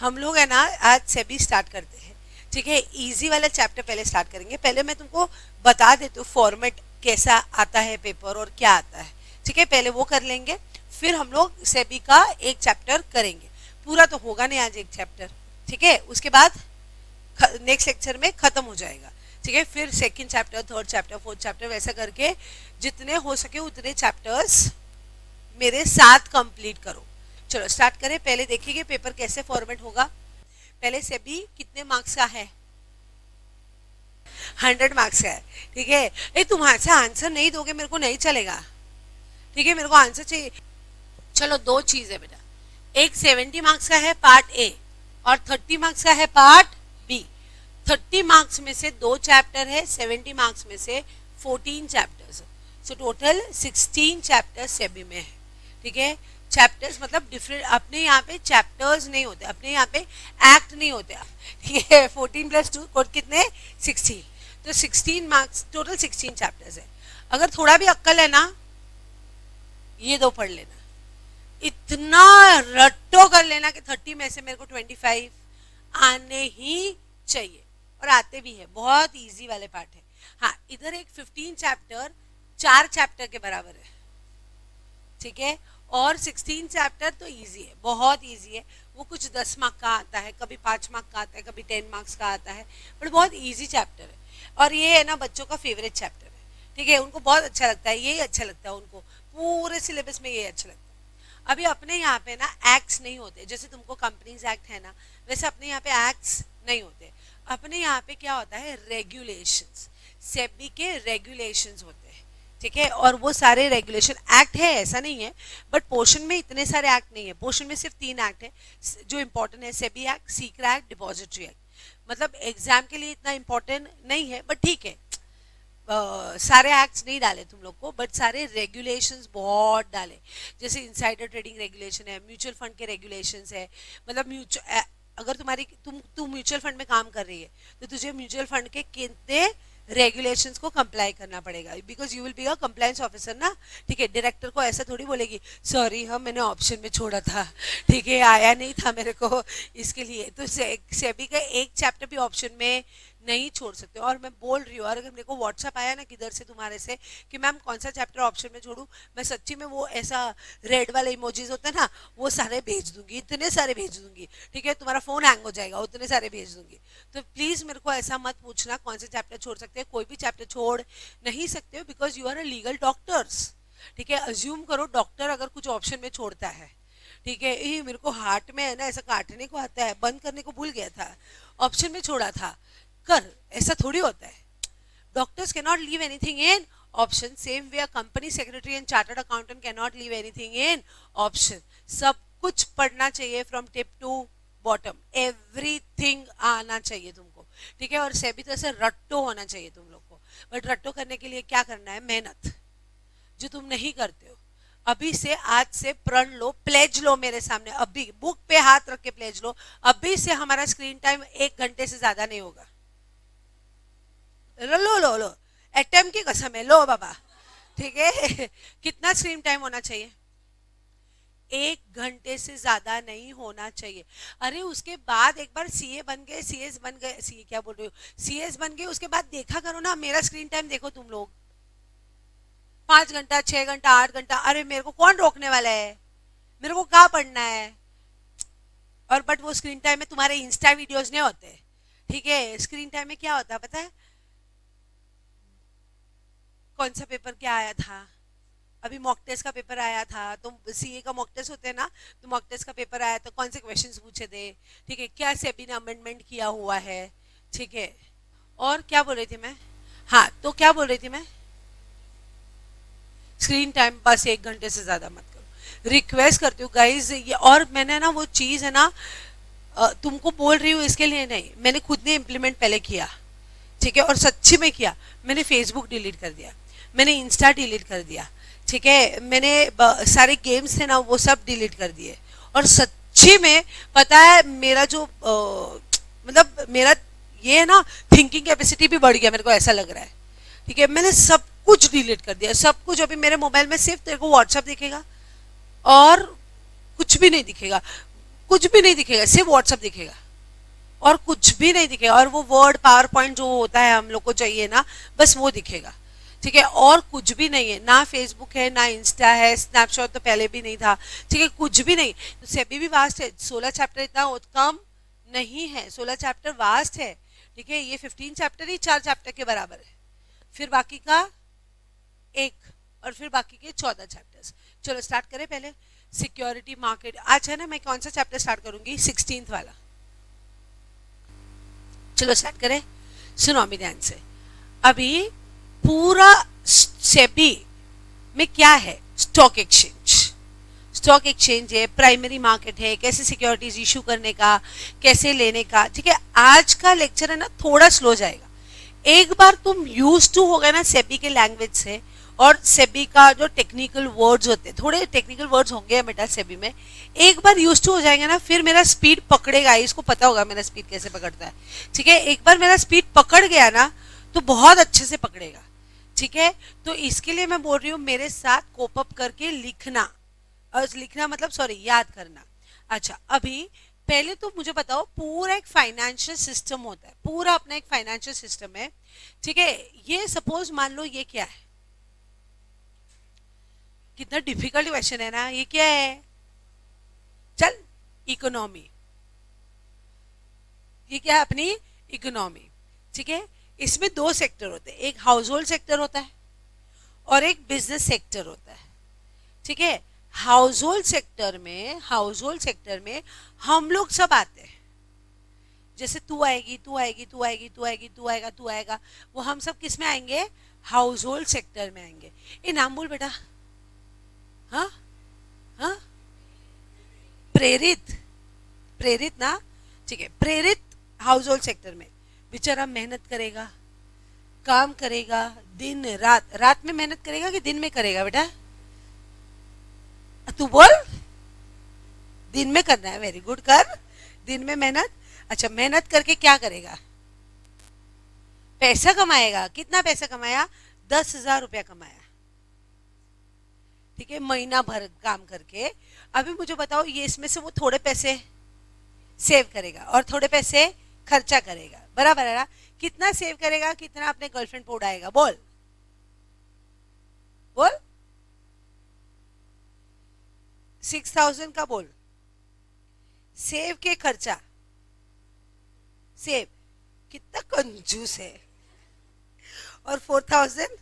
हम लोग है ना आज से भी स्टार्ट करते हैं। ठीक है, इजी वाला चैप्टर पहले स्टार्ट करेंगे। पहले मैं तुमको बता देती हूँ फॉर्मेट कैसा आता है पेपर और क्या आता है। ठीक है, पहले वो कर लेंगे, फिर हम लोग सेबी का एक चैप्टर करेंगे। पूरा तो होगा नहीं आज एक चैप्टर, ठीक है, उसके बाद नेक्स्ट लेक्चर में खत्म हो जाएगा। ठीक है, फिर second chapter, third chapter, fourth chapter, वैसा करके जितने हो सके उतने चैप्टर्स मेरे साथ कंप्लीट करो। चलो स्टार्ट करें। पहले देखिए पेपर कैसे फॉर्मेट होगा। पहले से भी कितने मार्क्स का है? 100 मार्क्स का है। ठीक है, ये तुम्हारे से आंसर नहीं दोगे मेरे को नहीं चलेगा। ठीक है, मेरे को आंसर चाहिए। चलो दो चीज है बेटा, एक 70 मार्क्स का है पार्ट ए और 30 मार्क्स का है पार्ट बी। 30 मार्क्स में से 2 चैप्टर है, 70 मार्क्स में से 14 chapters. So total 16 chapters SEBI में है। ठीक है, चैप्टर्स मतलब डिफरेंट, अपने यहाँ पे चैप्टर्स नहीं होते, अपने यहाँ पे एक्ट नहीं होते। ठीक है, 14 + 2 कोड कितने? 16। तो 16 मार्क्स, टोटल 16 चैप्टर्स है। अगर थोड़ा भी अक्कल है ना, ये दो पढ़ लेना, इतना रट्टो कर लेना कि 30 में से मेरे को 25 आने ही चाहिए, और आते भी है। बहुत इजी वाले पार्ट है। हाँ, इधर एक 15 चैप्टर 4 चैप्टर के बराबर है। ठीक है, और 16 चैप्टर तो इजी है, बहुत इजी है। वो कुछ 10 मार्क का आता है, कभी 5 मार्क का आता है, कभी 10 मार्क्स का आता है, बट बहुत इजी चैप्टर है। और ये है ना बच्चों का फेवरेट चैप्टर है। ठीक है, उनको बहुत अच्छा लगता है, यही अच्छा लगता है उनको, पूरे सिलेबस में ये अच्छा लगता है। अभी अपने यहाँ पे ना एक्ट्स नहीं होते, जैसे तुमको कंपनीज एक्ट है ना, वैसे अपने यहाँ पे एक्ट्स नहीं होते। अपने यहाँ पे क्या होता है? रेगुलेशंस, सेबी के रेगुलेशंस होते हैं। ठीक है, और वो सारे रेगुलेशन, एक्ट है ऐसा नहीं है, बट पोर्शन में इतने सारे एक्ट नहीं है। पोर्शन में सिर्फ 3 एक्ट है जो इम्पोर्टेंट है, SEBI act, secret act, depository act. मतलब एग्जाम के लिए इतना इम्पोर्टेंट नहीं है, बट ठीक है, सारे एक्ट्स नहीं डाले तुम लोग को, बट सारे रेगुलेशंस बहुत डाले। जैसे इनसाइडर ट्रेडिंग रेगुलेशन है, म्यूचुअल फंड के रेगुलेशंस है। मतलब अगर तुम म्यूचुअल फंड में काम कर रही है तो तुझे म्यूचुअल फंड के कितने रेगुलेशंस को कंप्लाई करना पड़ेगा, because you will be a compliance officer ना। ठीक है, डायरेक्टर को ऐसा थोड़ी बोलेगी सॉरी हम मैंने ऑप्शन में छोड़ा था, ठीक है, आया नहीं था मेरे को इसके लिए। तो सेबी का एक चैप्टर भी ऑप्शन में नहीं छोड़ सकते। और मैं बोल रही हूँ, और अगर मेरे को व्हाट्सअप आया ना किधर से तुम्हारे से कि मैम कौन सा चैप्टर ऑप्शन में छोड़ूं, मैं सच्ची में वो ऐसा रेड वाले इमोजीज होते हैं ना, वो सारे भेज दूंगी, इतने सारे भेज दूंगी। ठीक है, तुम्हारा फोन हैंग हो जाएगा, उतने सारे भेज दूंगी। तो प्लीज मेरे को ऐसा मत पूछना कौन से चैप्टर छोड़ सकते हैं। कोई भी चैप्टर छोड़ नहीं सकते हो, because you are a legal doctors. ठीक है, अज्यूम करो डॉक्टर अगर कुछ ऑप्शन में छोड़ता है, ठीक है, ये मेरे को हार्ट में है ना ऐसा काटने को आता है, बंद करने को भूल गया था, ऑप्शन में छोड़ा था, कर, ऐसा थोड़ी होता है। Doctors can not leave anything in option, same way a company secretary and chartered accountant can not leave anything in option. सब कुछ पढ़ना चाहिए from tip to bottom, everything आना चाहिए तुमको। ठीक है, और सेबी तो ऐसे रट्टो होना चाहिए तुम लोग को। बट रट्टो करने के लिए क्या करना है? मेहनत, जो तुम नहीं करते हो। अभी से, आज से प्रण लो, प्लेज लो मेरे सामने, अभी बुक पे हाथ रख के प्लेज लो, अभी से हमारा स्क्रीन टाइम 1 घंटे से ज्यादा नहीं होगा। लो लो लो, एटम की कसम है, लो बाबा। ठीक है, कितना स्क्रीन टाइम होना चाहिए? 1 घंटे से ज्यादा नहीं होना चाहिए। अरे उसके बाद एक बार सीए बन गए, सीएस बन गए, सीए क्या बोल रही हूँ, सीएस बन गए, उसके बाद देखा करो ना मेरा स्क्रीन टाइम। देखो तुम लोग 5 घंटा, 6 घंटा, 8 घंटा, अरे मेरे को कौन रोकने वाला है? मेरे को क्या पढ़ना है? और बट वो स्क्रीन टाइम में तुम्हारे इंस्टा वीडियोस नहीं होते। ठीक है, स्क्रीन टाइम में क्या होता है पता है? कौन सा पेपर क्या आया था, अभी मॉक टेस्ट का पेपर आया था, तो सीए का मॉक टेस्ट होते हैं ना, तो मॉक टेस्ट का पेपर आया तो कौन से क्वेश्चंस पूछे थे। ठीक है, क्या सेबी ने अमेंडमेंट किया हुआ है। ठीक है, और क्या बोल रही थी मैं? हाँ, तो क्या बोल रही थी मैं? स्क्रीन टाइम बस 1 घंटे से ज्यादा मत करो, रिक्वेस्ट करती हूँ गाइज ये। और मैंने ना वो चीज है ना, तुमको बोल रही हूँ इसके लिए नहीं, मैंने खुद ने इम्प्लीमेंट पहले किया। ठीक है, और सच्ची में किया। मैंने फेसबुक डिलीट कर दिया, मैंने इंस्टा डिलीट कर दिया। ठीक है, मैंने सारे गेम्स थे ना वो सब डिलीट कर दिए। और सच्ची में पता है मेरा जो मतलब मेरा ये है ना, थिंकिंग कैपेसिटी भी बढ़ गया, मेरे को ऐसा लग रहा है। ठीक है, मैंने सब कुछ डिलीट कर दिया, सब कुछ। अभी मेरे मोबाइल में सिर्फ तेरे को व्हाट्सएप दिखेगा और कुछ भी नहीं दिखेगा। कुछ भी नहीं दिखेगा, सिर्फ व्हाट्सएप दिखेगा और कुछ भी नहीं दिखेगा, और वो वर्ड पावर पॉइंट जो होता है हम लोग को चाहिए ना, बस वो दिखेगा, ठीक है, और कुछ भी नहीं है, ना फेसबुक है ना इंस्टा है, स्नैपशॉट तो पहले भी नहीं था, ठीक है, कुछ भी नहीं। तो सेबी भी वास्ट है, 16 चैप्टर इतना कम नहीं है, 16 चैप्टर वास्ट है, ठीक है, ये 15 चैप्टर ही 4 चैप्टर के बराबर है, फिर बाकी का एक, और फिर बाकी के 14 चैप्टर्स। चलो स्टार्ट करें पहले सिक्योरिटी मार्केट। आज है ना, मैं कौन सा चैप्टर स्टार्ट करूंगी, 16th वाला। चलो स्टार्ट करें, सुनो मेरे ध्यान से। अभी पूरा सेबी में क्या है, स्टॉक एक्सचेंज, स्टॉक एक्सचेंज है, प्राइमरी मार्केट है, कैसे सिक्योरिटीज इशू करने का, कैसे लेने का, ठीक है। आज का लेक्चर है ना थोड़ा स्लो जाएगा, एक बार तुम यूज टू हो गए ना सेबी के लैंग्वेज से, और सेबी का जो टेक्निकल वर्ड्स होते हैं, थोड़े टेक्निकल वर्ड्स होंगे बेटा सेबी में, एक बार यूज टू हो जाएंगे ना, फिर मेरा स्पीड पकड़ेगा, इसको पता होगा मेरा स्पीड कैसे पकड़ता है, ठीक है। एक बार मेरा स्पीड पकड़ गया ना तो बहुत अच्छे से पकड़ेगा, ठीक है। तो इसके लिए मैं बोल रही हूँ मेरे साथ कोप अप करके लिखना, और लिखना मतलब सॉरी याद करना। अच्छा, अभी पहले तो मुझे बताओ, पूरा एक फाइनेंशियल सिस्टम होता है, पूरा अपना एक फाइनेंशियल सिस्टम है, ठीक है। ये सपोज मान लो ये क्या है, कितना डिफिकल्ट क्वेश्चन है ना, ये क्या है, चल इकोनॉमी, ये क्या है अपनी इकोनॉमी, ठीक है। इसमें दो सेक्टर होते हैं, एक हाउस होल्ड सेक्टर होता है और एक बिजनेस सेक्टर होता है, ठीक है। हाउस होल्ड सेक्टर में हम लोग सब आते हैं, जैसे तू आएगी, तू आएगी, तू आएगी, तू आएगी, तू आएगा, तू आएगा, वो हम सब किस में आएंगे, हाउस होल्ड सेक्टर में आएंगे। ये नाम बोल बेटा, हाँ हाँ, प्रेरित, प्रेरित ना, ठीक है। प्रेरित हाउस होल्ड सेक्टर में बेचारा मेहनत करेगा, काम करेगा दिन रात, रात में मेहनत करेगा कि दिन में करेगा बेटा, तू बोल, दिन में करना है, वेरी गुड, कर दिन में मेहनत। अच्छा, मेहनत करके क्या करेगा, पैसा कमाएगा, कितना पैसा कमाया, 10,000 रुपया कमाया, ठीक है, महीना भर काम करके। अभी मुझे बताओ, ये इसमें से वो थोड़े पैसे सेव करेगा और थोड़े पैसे खर्चा करेगा, बराबर है ना। कितना सेव करेगा, कितना अपने गर्लफ्रेंड को उड़ाएगा, बोल बोल, 6,000 का बोल, सेव के खर्चा, सेव, कितना कंजूस है, और 4,000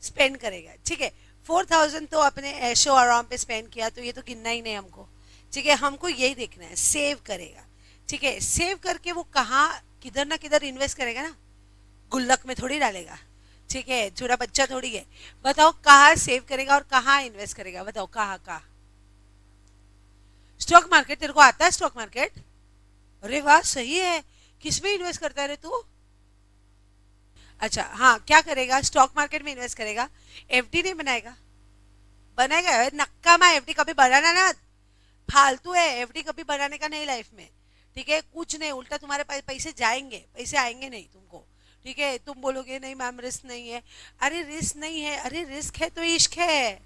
स्पेंड करेगा, ठीक है। 4,000 तो अपने ऐशो आराम पे स्पेंड किया, तो ये तो गिनना ही नहीं हमको, ठीक है। हमको यही देखना है, सेव करेगा, ठीक है। सेव करके वो कहाँ, किधर ना किधर इन्वेस्ट करेगा ना, गुल्लक में थोड़ी डालेगा, ठीक है, छोटा बच्चा थोड़ी है। बताओ कहाँ सेव करेगा और कहाँ इन्वेस्ट करेगा, बताओ कहाँ कहाँ। स्टॉक मार्केट, तेरे को आता है स्टॉक मार्केट, अरे वाह सही है, किसमें इन्वेस्ट करता है रे तू, अच्छा हाँ, क्या करेगा, स्टॉक मार्केट में इन्वेस्ट करेगा, एफडी नहीं बनाएगा, बनाएगा नक्का में, एफडी कभी बनाना ना, फालतू है, एफडी कभी बनाने का नहीं लाइफ में, ठीक है। कुछ नहीं, उल्टा तुम्हारे पैसे जाएंगे, पैसे आएंगे नहीं तुमको, ठीक है। तुम बोलोगे नहीं मैम रिस्क नहीं है, अरे रिस्क नहीं है, अरे रिस्क है तो इश्क है,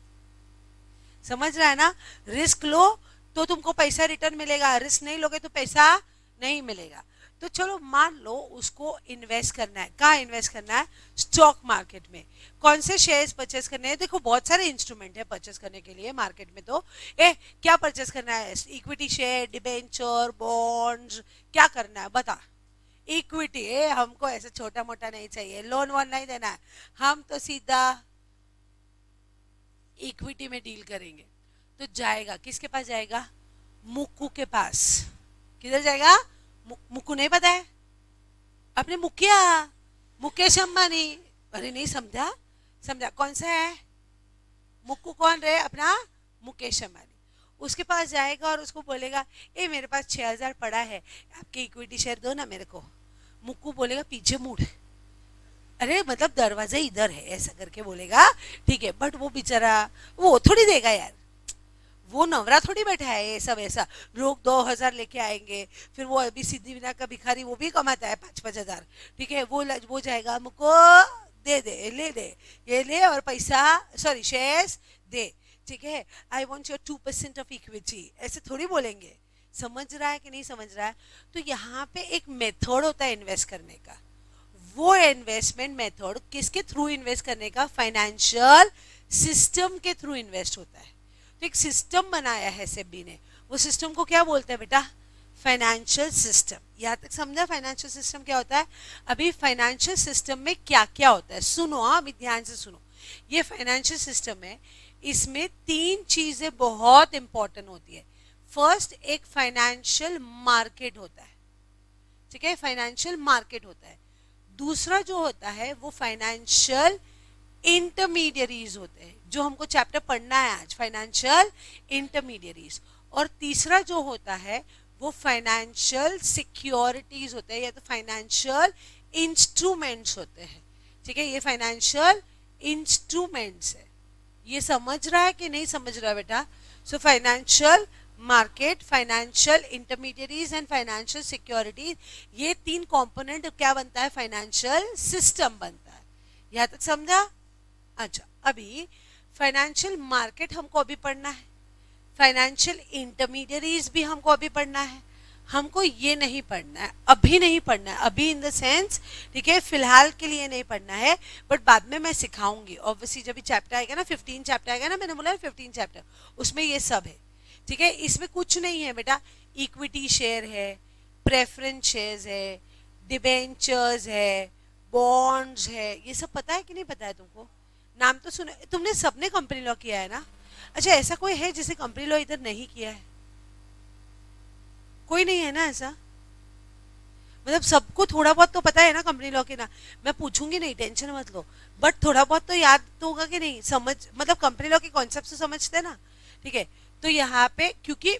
समझ रहा है ना। रिस्क लो तो तुमको पैसा रिटर्न मिलेगा, रिस्क नहीं लोगे तो पैसा नहीं मिलेगा। तो चलो मान लो उसको इन्वेस्ट करना है, कहाँ इन्वेस्ट करना है, स्टॉक मार्केट में। कौन से शेयर्स परचेस करने हैं, देखो बहुत सारे इंस्ट्रूमेंट है परचेस करने के लिए मार्केट में, तो क्या परचेस करना है, इक्विटी शेयर, डिबेंचर, बॉन्ड्स, क्या करना है बता। इक्विटी, हमको ऐसे छोटा मोटा नहीं चाहिए, लोन वोन नहीं देना है, हम तो सीधा इक्विटी में डील करेंगे। तो जाएगा किसके पास जाएगा, मुक्कू के पास। किधर जाएगा, मुक्कू नहीं पता है, अपने मुखिया मुकेश अंबानी, अरे नहीं समझा, समझा कौन सा है मुक्कू, कौन रहे, अपना मुकेश अंबानी। उसके पास जाएगा और उसको बोलेगा ए मेरे पास 6,000 पड़ा है, आपके इक्विटी शेयर दो ना मेरे को। मुक्कू बोलेगा पीछे मुड़, अरे मतलब दरवाजा इधर है ऐसा करके बोलेगा, ठीक है। बट वो बेचारा वो थोड़ी देगा यार, वो नवरा थोड़ी बैठा है, ये सब ऐसा लोग 2,000 लेके आएंगे, फिर वो अभी सिद्धि विनायक का भिखारी वो भी कमाता है 5-5 हजार, ठीक है। वो जाएगा मुझको दे दे, ले दे, ये ले और पैसा सॉरी शेयर्स दे, ठीक है, I want your 2% of equity, ऐसे थोड़ी बोलेंगे। समझ रहा है कि नहीं समझ रहा है? तो यहाँ पे एक मेथड होता है इन्वेस्ट करने का, वो इन्वेस्टमेंट मेथड किसके थ्रू इन्वेस्ट करने का? फाइनेंशियल सिस्टम के थ्रू इन्वेस्ट होता है। तो एक सिस्टम बनाया है सेबी ने, वो सिस्टम को क्या बोलते हैं बेटा? Financial system. यहाँ तक समझा फाइनेंशियल सिस्टम क्या होता है? अभी फाइनेंशियल सिस्टम में क्या क्या होता है सुनो, हाँ अभी ध्यान से सुनो। ये फाइनेंशियल सिस्टम है, इसमें 3 चीजें बहुत इंपॉर्टेंट होती है। फर्स्ट, एक फाइनेंशियल मार्केट होता है, ठीक है, फाइनेंशियल मार्केट होता है। दूसरा जो होता है वो फाइनेंशियल इंटरमीडियरीज होते हैं, जो हमको चैप्टर पढ़ना है आज, फाइनेंशियल इंटरमीडियरीज। और तीसरा जो होता है वो फाइनेंशियल सिक्योरिटीज होते हैं, या तो फाइनेंशियल इंस्ट्रूमेंट्स होते हैं, ठीक है, ये फाइनेंशियल इंस्ट्रूमेंट्स है। ये समझ रहा है कि नहीं समझ रहा है बेटा? So financial market, financial intermediaries and financial securities, ये 3 कंपोनेंट क्या बनता है? फाइनेंशियल सिस्टम बनता है। यहाँ तक समझा? अच्छा, अभी फाइनेंशियल मार्केट हमको अभी पढ़ना है, फाइनेंशियल इंटरमीडियरीज भी हमको अभी पढ़ना है। हमको ये नहीं पढ़ना है, अभी नहीं पढ़ना है, अभी इन द सेंस, ठीक है, फिलहाल के लिए नहीं पढ़ना है, बट बाद में मैं सिखाऊंगी। ऑब्वियसली जब भी चैप्टर आएगा ना, 15 चैप्टर आएगा ना, मैंने बोला 15 चैप्टर, उसमें ये सब है, ठीक है। इसमें कुछ नहीं है बेटा, इक्विटी शेयर है, प्रेफरेंस शेयर्स है, डिबेंचर्स है, बॉन्ड्स है, ये सब पता है कि नहीं पता है तुमको? नाम तो सुना, तुमने सबने कंपनी लॉ किया है ना? अच्छा, ऐसा कोई है जिसे कंपनी लॉ इधर नहीं किया है? कोई नहीं है ना ऐसा? मतलब सबको थोड़ा बहुत तो पता है ना कंपनी लॉ के ना? मैं पूछूंगी नहीं, टेंशन मत लो, बट थोड़ा बहुत तो याद तो होगा कि नहीं? समझ, मतलब कंपनी लॉ के कॉन्सेप्ट तो समझते हैं ना, ठीक है। तो यहाँ पे क्योंकि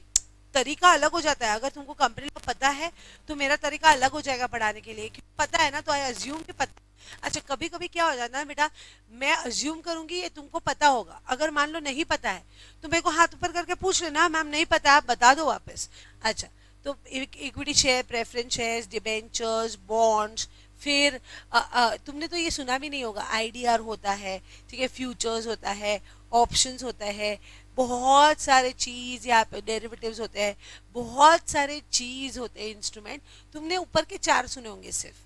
तरीका अलग हो जाता है, अगर तुमको कंपनी लॉ पता है तो मेरा तरीका अलग हो जाएगा पढ़ाने के लिए, क्योंकि पता है ना, तो आई अज्यूम कि पता। अच्छा, कभी कभी क्या हो जाता है बेटा, मैं अज्यूम करूंगी ये तुमको पता होगा, अगर मान लो नहीं पता है तो मेरे को हाथ ऊपर करके पूछ लेना, मैम नहीं पता है, आप बता दो वापस। अच्छा, तो equity share, preference shares, debentures, bonds, फिर तुमने तो ये सुना भी नहीं होगा, आईडीआर होता है, ठीक है, फ्यूचर्स होता है, ऑप्शंस होता है, बहुत सारे चीज, यहाँ पे डेरिवेटिव्स होते हैं, बहुत सारे चीज होते हैं, इंस्ट्रूमेंट। तुमने ऊपर के 4 सुने होंगे सिर्फ,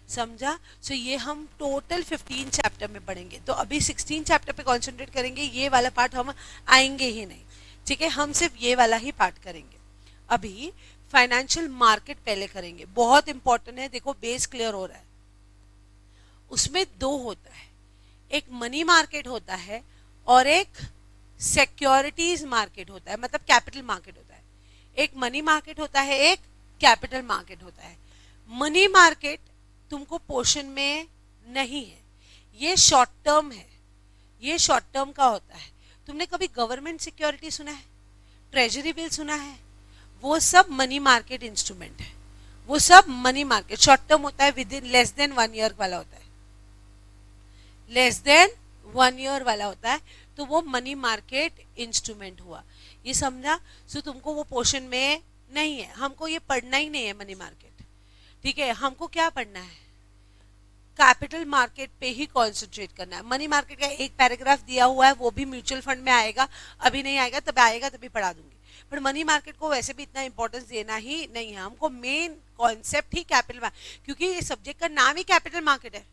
समझा? सो ये हम टोटल 15 चैप्टर में पढ़ेंगे, तो अभी 16 चैप्टर पे कॉन्सेंट्रेट करेंगे, ये वाला पार्ट हम आएंगे ही नहीं, ठीक है, हम सिर्फ ये वाला ही पार्ट करेंगे। अभी फाइनेंशियल मार्केट पहले करेंगे, बहुत इंपॉर्टेंट है, देखो बेस क्लियर हो रहा है। उसमें 2 होता है, एक मनी मार्केट होता है और एक सिक्योरिटीज मार्केट होता है, मतलब कैपिटल मार्केट होता है। एक मनी मार्केट होता है, एक कैपिटल मार्केट होता है। मनी मार्केट तुमको पोर्शन में नहीं है, ये शॉर्ट टर्म है, ये शॉर्ट टर्म का होता है। तुमने कभी गवर्नमेंट सिक्योरिटी सुना है, ट्रेजरी बिल सुना है? वो सब मनी मार्केट इंस्ट्रूमेंट है, वो सब मनी मार्केट शॉर्ट टर्म होता है, with in less than 1 year वाला होता है, लेस देन 1 ईयर वाला होता है, तो वो मनी मार्केट इंस्ट्रूमेंट हुआ, ये समझा? सो तुमको वो पोर्शन में नहीं है, हमको ये पढ़ना ही नहीं है मनी मार्केट, ठीक है। हमको क्या पढ़ना है? कैपिटल मार्केट पे ही कॉन्सेंट्रेट करना है। मनी मार्केट का एक पैराग्राफ दिया हुआ है, वो भी म्यूचुअल फंड में आएगा, अभी नहीं आएगा, तब आएगा तभी पढ़ा दूंगी, पर मनी मार्केट को वैसे भी इतना इंपॉर्टेंस देना ही नहीं है हमको, मेन कॉन्सेप्ट ही कैपिटल मार्केट, क्योंकि ये सब्जेक्ट का नाम ही कैपिटल मार्केट है।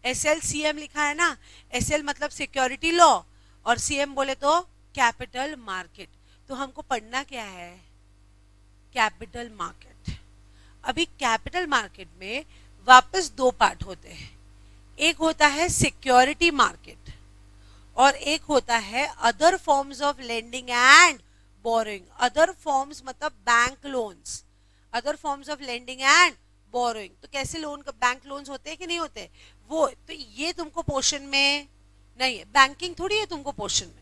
SLCM लिखा है ना, SL मतलब सिक्योरिटी लॉ और CM बोले तो कैपिटल मार्केट, तो हमको पढ़ना क्या है? Capital market. अभी कैपिटल मार्केट में वापस 2 पार्ट होते हैं, एक होता है सिक्योरिटी मार्केट और एक होता है other forms of lending and borrowing. Other forms मतलब bank loans, other forms of lending and borrowing. तो कैसे लोन, बैंक लोन्स होते हैं कि नहीं होते वो, तो ये तुमको पोर्शन में नहीं है, बैंकिंग थोड़ी है तुमको पोर्शन में,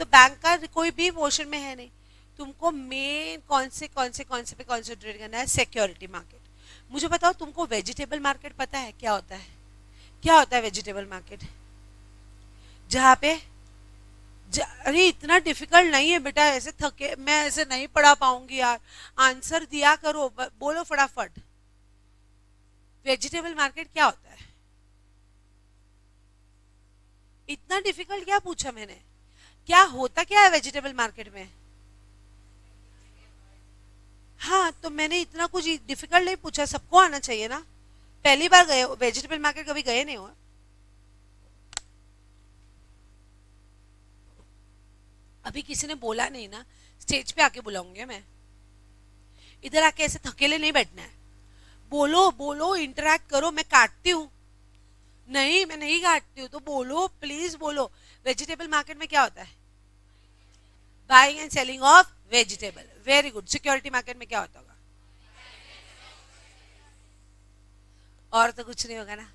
तो बैंक का कोई भी पोर्शन में है नहीं। तुमको मेन कौन से पे कॉन्सेंट्रेट करना है? Security market. मुझे बताओ, तुमको वेजिटेबल मार्केट पता है क्या होता है? क्या होता है वेजिटेबल मार्केट? जहाँ पे अरे इतना डिफिकल्ट नहीं है बेटा, ऐसे थके मैं ऐसे नहीं पढ़ा पाऊंगी यार, आंसर दिया करो, बोलो फटाफट। वेजिटेबल मार्केट क्या होता है? इतना डिफिकल्ट क्या पूछा मैंने? क्या होता क्या है वेजिटेबल मार्केट में? हाँ, तो मैंने इतना कुछ डिफिकल्ट नहीं पूछा, सबको आना चाहिए ना। पहली बार गए हो वेजिटेबल मार्केट, कभी गए नहीं हो? अभी किसी ने बोला नहीं ना, स्टेज पे आके बुलाऊंगी मैं। इधर आके ऐसे थकेले नहीं बैठना है, बोलो बोलो, इंटरेक्ट करो। मैं काटती हूँ? नहीं, मैं नहीं काटती हूँ, तो बोलो प्लीज बोलो। वेजिटेबल मार्केट में क्या होता है? Buying and selling of vegetable. Very good. Security market में क्या होता होगा? और तो कुछ नहीं होगा ना।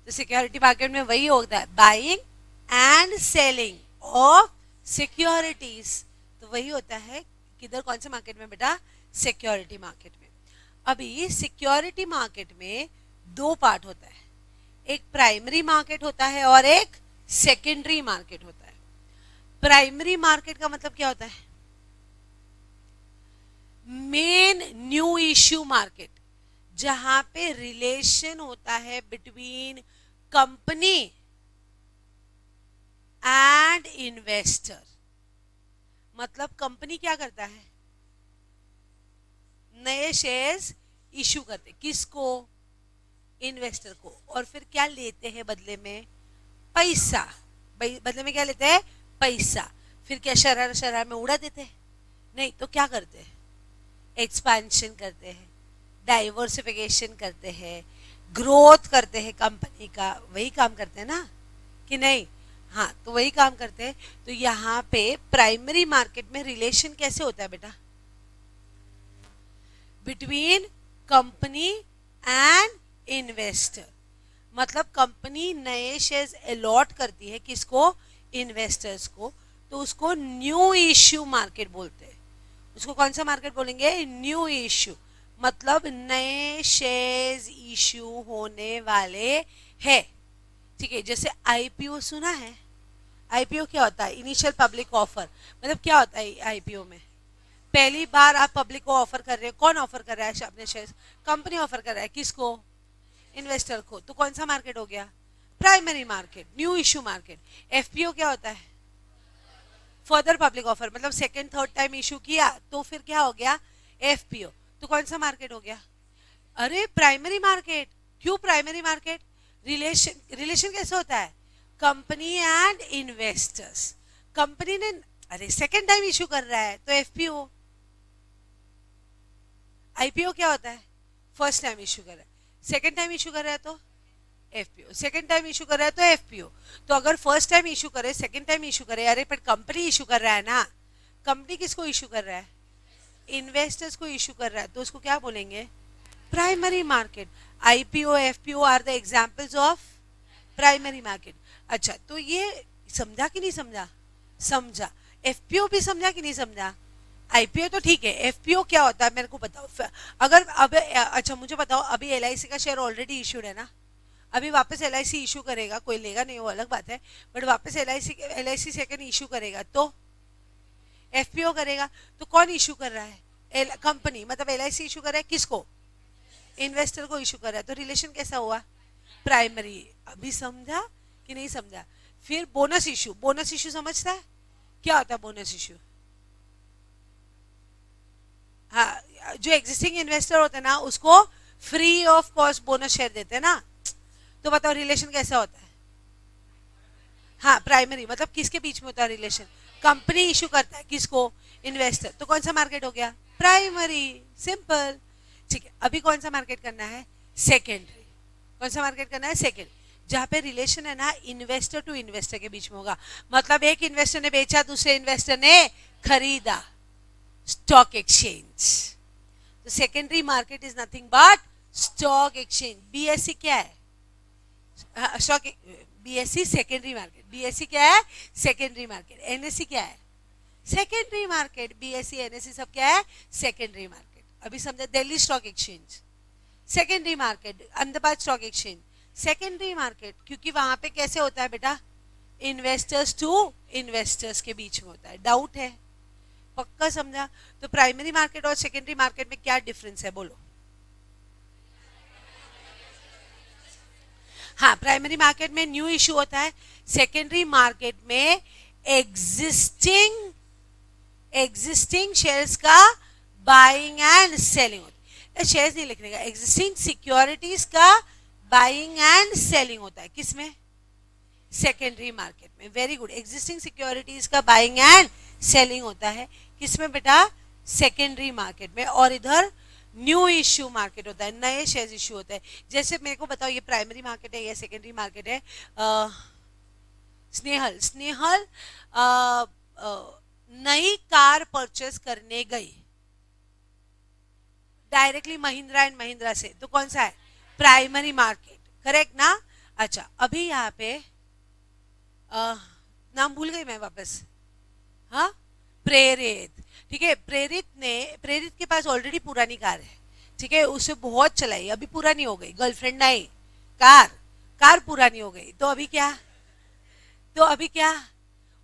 तो सिक्योरिटी मार्केट में वही होता है, buying and selling of securities. तो वही होता है किधर, कौन से मार्केट में बेटा? सिक्योरिटी मार्केट में। अभी सिक्योरिटी मार्केट में दो पार्ट होता है, एक प्राइमरी मार्केट होता है और एक सेकेंडरी मार्केट होता है। प्राइमरी मार्केट का मतलब क्या होता है? मेन न्यू इश्यू मार्केट, जहां पे रिलेशन होता है बिटवीन कंपनी एंड इन्वेस्टर। मतलब कंपनी क्या करता है? नए शेयर्स इशू करते, किसको? इन्वेस्टर को। और फिर क्या लेते हैं बदले में? पैसा। बदले में क्या लेते हैं? पैसा। फिर क्या शरार शरार में उड़ा देते हैं? नहीं, तो क्या करते हैं? एक्सपेंशन करते हैं, डाइवर्सिफिकेशन करते हैं, ग्रोथ करते हैं कंपनी का। वही काम करते हैं ना, कि नहीं? हाँ, तो वही काम करते हैं। तो यहाँ पे प्राइमरी मार्केट में रिलेशन कैसे होता है बेटा? Between company and investor. मतलब कंपनी नए शेयर्स अलॉट करती है, किसको? इन्वेस्टर्स को। तो उसको न्यू इश्यू मार्केट बोलते हैं। उसको कौन सा मार्केट बोलेंगे? New issue. मतलब नए शेयर्स इश्यू होने वाले हैं। ठीक है, जैसे आईपीओ सुना है? आईपीओ क्या होता है? Initial public offer. मतलब क्या होता है आईपीओ में? पहली बार आप पब्लिक को ऑफर कर रहे हो। कौन ऑफर कर रहा है अपने शेयर्स? कंपनी ऑफर कर रहा है, किसको? इन्वेस्टर को। तो कौन सा मार्केट हो गया? Primary market, new issue market. FPO क्या होता है? Further public offer. मतलब सेकंड थर्ड टाइम इशू किया तो फिर क्या हो गया? एफपीओ। तो कौन सा मार्केट हो गया? अरे प्राइमरी मार्केट। क्यों प्राइमरी मार्केट? रिलेशन कैसे होता है? Company and investors. कंपनी ने अरे सेकंड टाइम इशू कर रहा है तो एफपीओ। आईपीओ क्या होता है? फर्स्ट टाइम इशू कर रहा है। सेकंड टाइम इशू कर रहा है तो एफपीओ। सेकंड टाइम इशू कर रहा है तो एफपीओ। तो अगर फर्स्ट टाइम इशू करे, सेकंड टाइम इशू करे, अरे पर कंपनी इशू कर रहा है ना। कंपनी किसको इशू कर रहा है? इन्वेस्टर्स को इशू कर रहा है, तो उसको क्या बोलेंगे? Primary market. IPO, FPO are the examples of primary market. अच्छा, तो ये समझा कि नहीं समझा? समझा। एफपीओ भी समझा कि नहीं समझा? आईपीओ तो ठीक है, एफपीओ क्या होता है मेरे को बताओ। अगर अब अच्छा मुझे बताओ, अभी एलआईसी का शेयर ऑलरेडी इशूड है ना, अभी वापस एलआईसी इशू करेगा, कोई लेगा नहीं वो अलग बात है, बट वापस एलआईसी सेकंड इशू करेगा तो एफपीओ करेगा। तो कौन इशू कर रहा है? कंपनी। मतलब एलआईसी इशू कर रहा है किसको? इन्वेस्टर को इशू कर रहा है। तो रिलेशन कैसा हुआ? प्राइमरी। अभी समझा कि नहीं समझा? फिर बोनस इशू। बोनस इशू समझता है? क्या होता है बोनस इशू? हाँ, जो एग्जिस्टिंग इन्वेस्टर होते हैं ना उसको free of cost bonus share देते हैं ना। तो बताओ रिलेशन कैसा होता है? हाँ, प्राइमरी। मतलब किसके बीच में होता है रिलेशन? कंपनी इशू करता है किसको? इन्वेस्टर। तो कौन सा मार्केट हो गया? प्राइमरी। सिंपल। ठीक है, अभी कौन सा मार्केट करना है? सेकेंडरी। कौन सा मार्केट करना है? सेकेंड। जहां पे रिलेशन है ना इन्वेस्टर टू इन्वेस्टर के बीच में होगा। मतलब एक इन्वेस्टर ने बेचा, दूसरे इन्वेस्टर ने खरीदा। Stock exchange. तो secondary market is nothing but stock exchange. BSC क्या है? Stock. BSC secondary market. BSC क्या है? Secondary market. एनएससी क्या है? Secondary market. बीएससी एनएससी सब क्या है? Secondary market. अभी समझा? Delhi stock exchange secondary market, Ahmedabad stock exchange secondary market. क्योंकि वहां पे कैसे होता है बेटा? इन्वेस्टर्स टू इन्वेस्टर्स के बीच में होता है। डाउट है? पक्का समझा? तो प्राइमरी मार्केट और सेकेंडरी मार्केट में क्या डिफरेंस है बोलो? हाँ, प्राइमरी मार्केट में न्यू इशू होता है, सेकेंडरी मार्केट में एग्जिस्टिंग शेयर्स का बाइंग एंड सेलिंग होता है। शेयर्स नहीं लिखने का, एग्जिस्टिंग सिक्योरिटीज का बाइंग एंड सेलिंग होता है। किसमें? सेकेंडरी मार्केट में। Very good. एग्जिस्टिंग सिक्योरिटीज का बाइंग एंड सेलिंग होता है किसमें बेटा? सेकेंडरी मार्केट में। और इधर न्यू इश्यू मार्केट होता है, नए शेयर इश्यू होता है। जैसे मेरे को बताओ ये प्राइमरी मार्केट है या सेकेंडरी मार्केट है? स्नेहल नई कार परचेस करने गई डायरेक्टली महिंद्रा एंड महिंद्रा से, तो कौन सा है? Primary market. करेक्ट ना? अच्छा, अभी यहाँ पे नाम भूल गई मैं वापस। हाँ, प्रेरित। ठीक है, प्रेरित के पास ऑलरेडी पुरानी कार है। ठीक है, उसे बहुत चलाई, अभी पुरानी हो गई। गर्लफ्रेंड नहीं, कार पुरानी हो गई। तो अभी क्या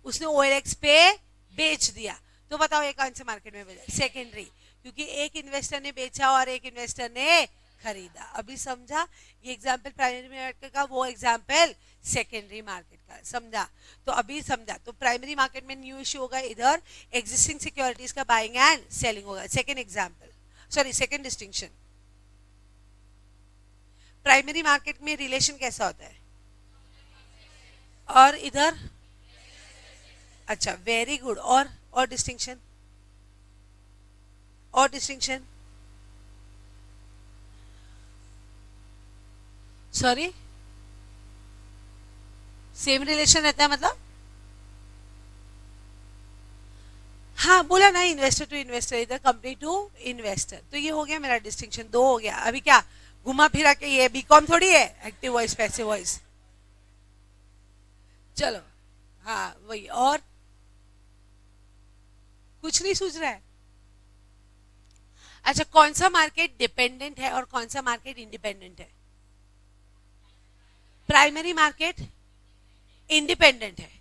उसने OLX पे बेच दिया। तो बताओ ये कौन से मार्केट में बेचा? सेकेंडरी, क्योंकि एक इन्वेस्टर ने बेचा और एक इन्वेस्टर ने खरीदा। अभी समझा? ये एग्जाम्पल प्राइमरी मार्केट का, वो एग्जाम्पल सेकेंडरी मार्केट का। समझा? तो अभी समझा। तो प्राइमरी मार्केट में न्यू इश्यू होगा, इधर एग्जिस्टिंग सिक्योरिटीज का बाइंग एंड सेलिंग होगा। Second example, sorry second distinction. Primary market में रिलेशन कैसा होता है? और इधर? अच्छा, वेरी गुड। और डिस्टिंक्शन? सॉरी, सेम रिलेशन रहता है मतलब? हाँ बोला ना, इन्वेस्टर टू इन्वेस्टर, इधर कंपनी टू इन्वेस्टर। तो ये हो गया मेरा डिस्टिंक्शन, 2 हो गया। अभी क्या घुमा फिरा के ये बीकॉम थोड़ी है, एक्टिव वॉइस पैसिव वॉइस। चलो, हाँ वही। और कुछ नहीं सूझ रहा है? अच्छा, कौन सा मार्केट डिपेंडेंट है और कौन सा मार्केट इंडिपेंडेंट है? प्राइमरी मार्केट इंडिपेंडेंट है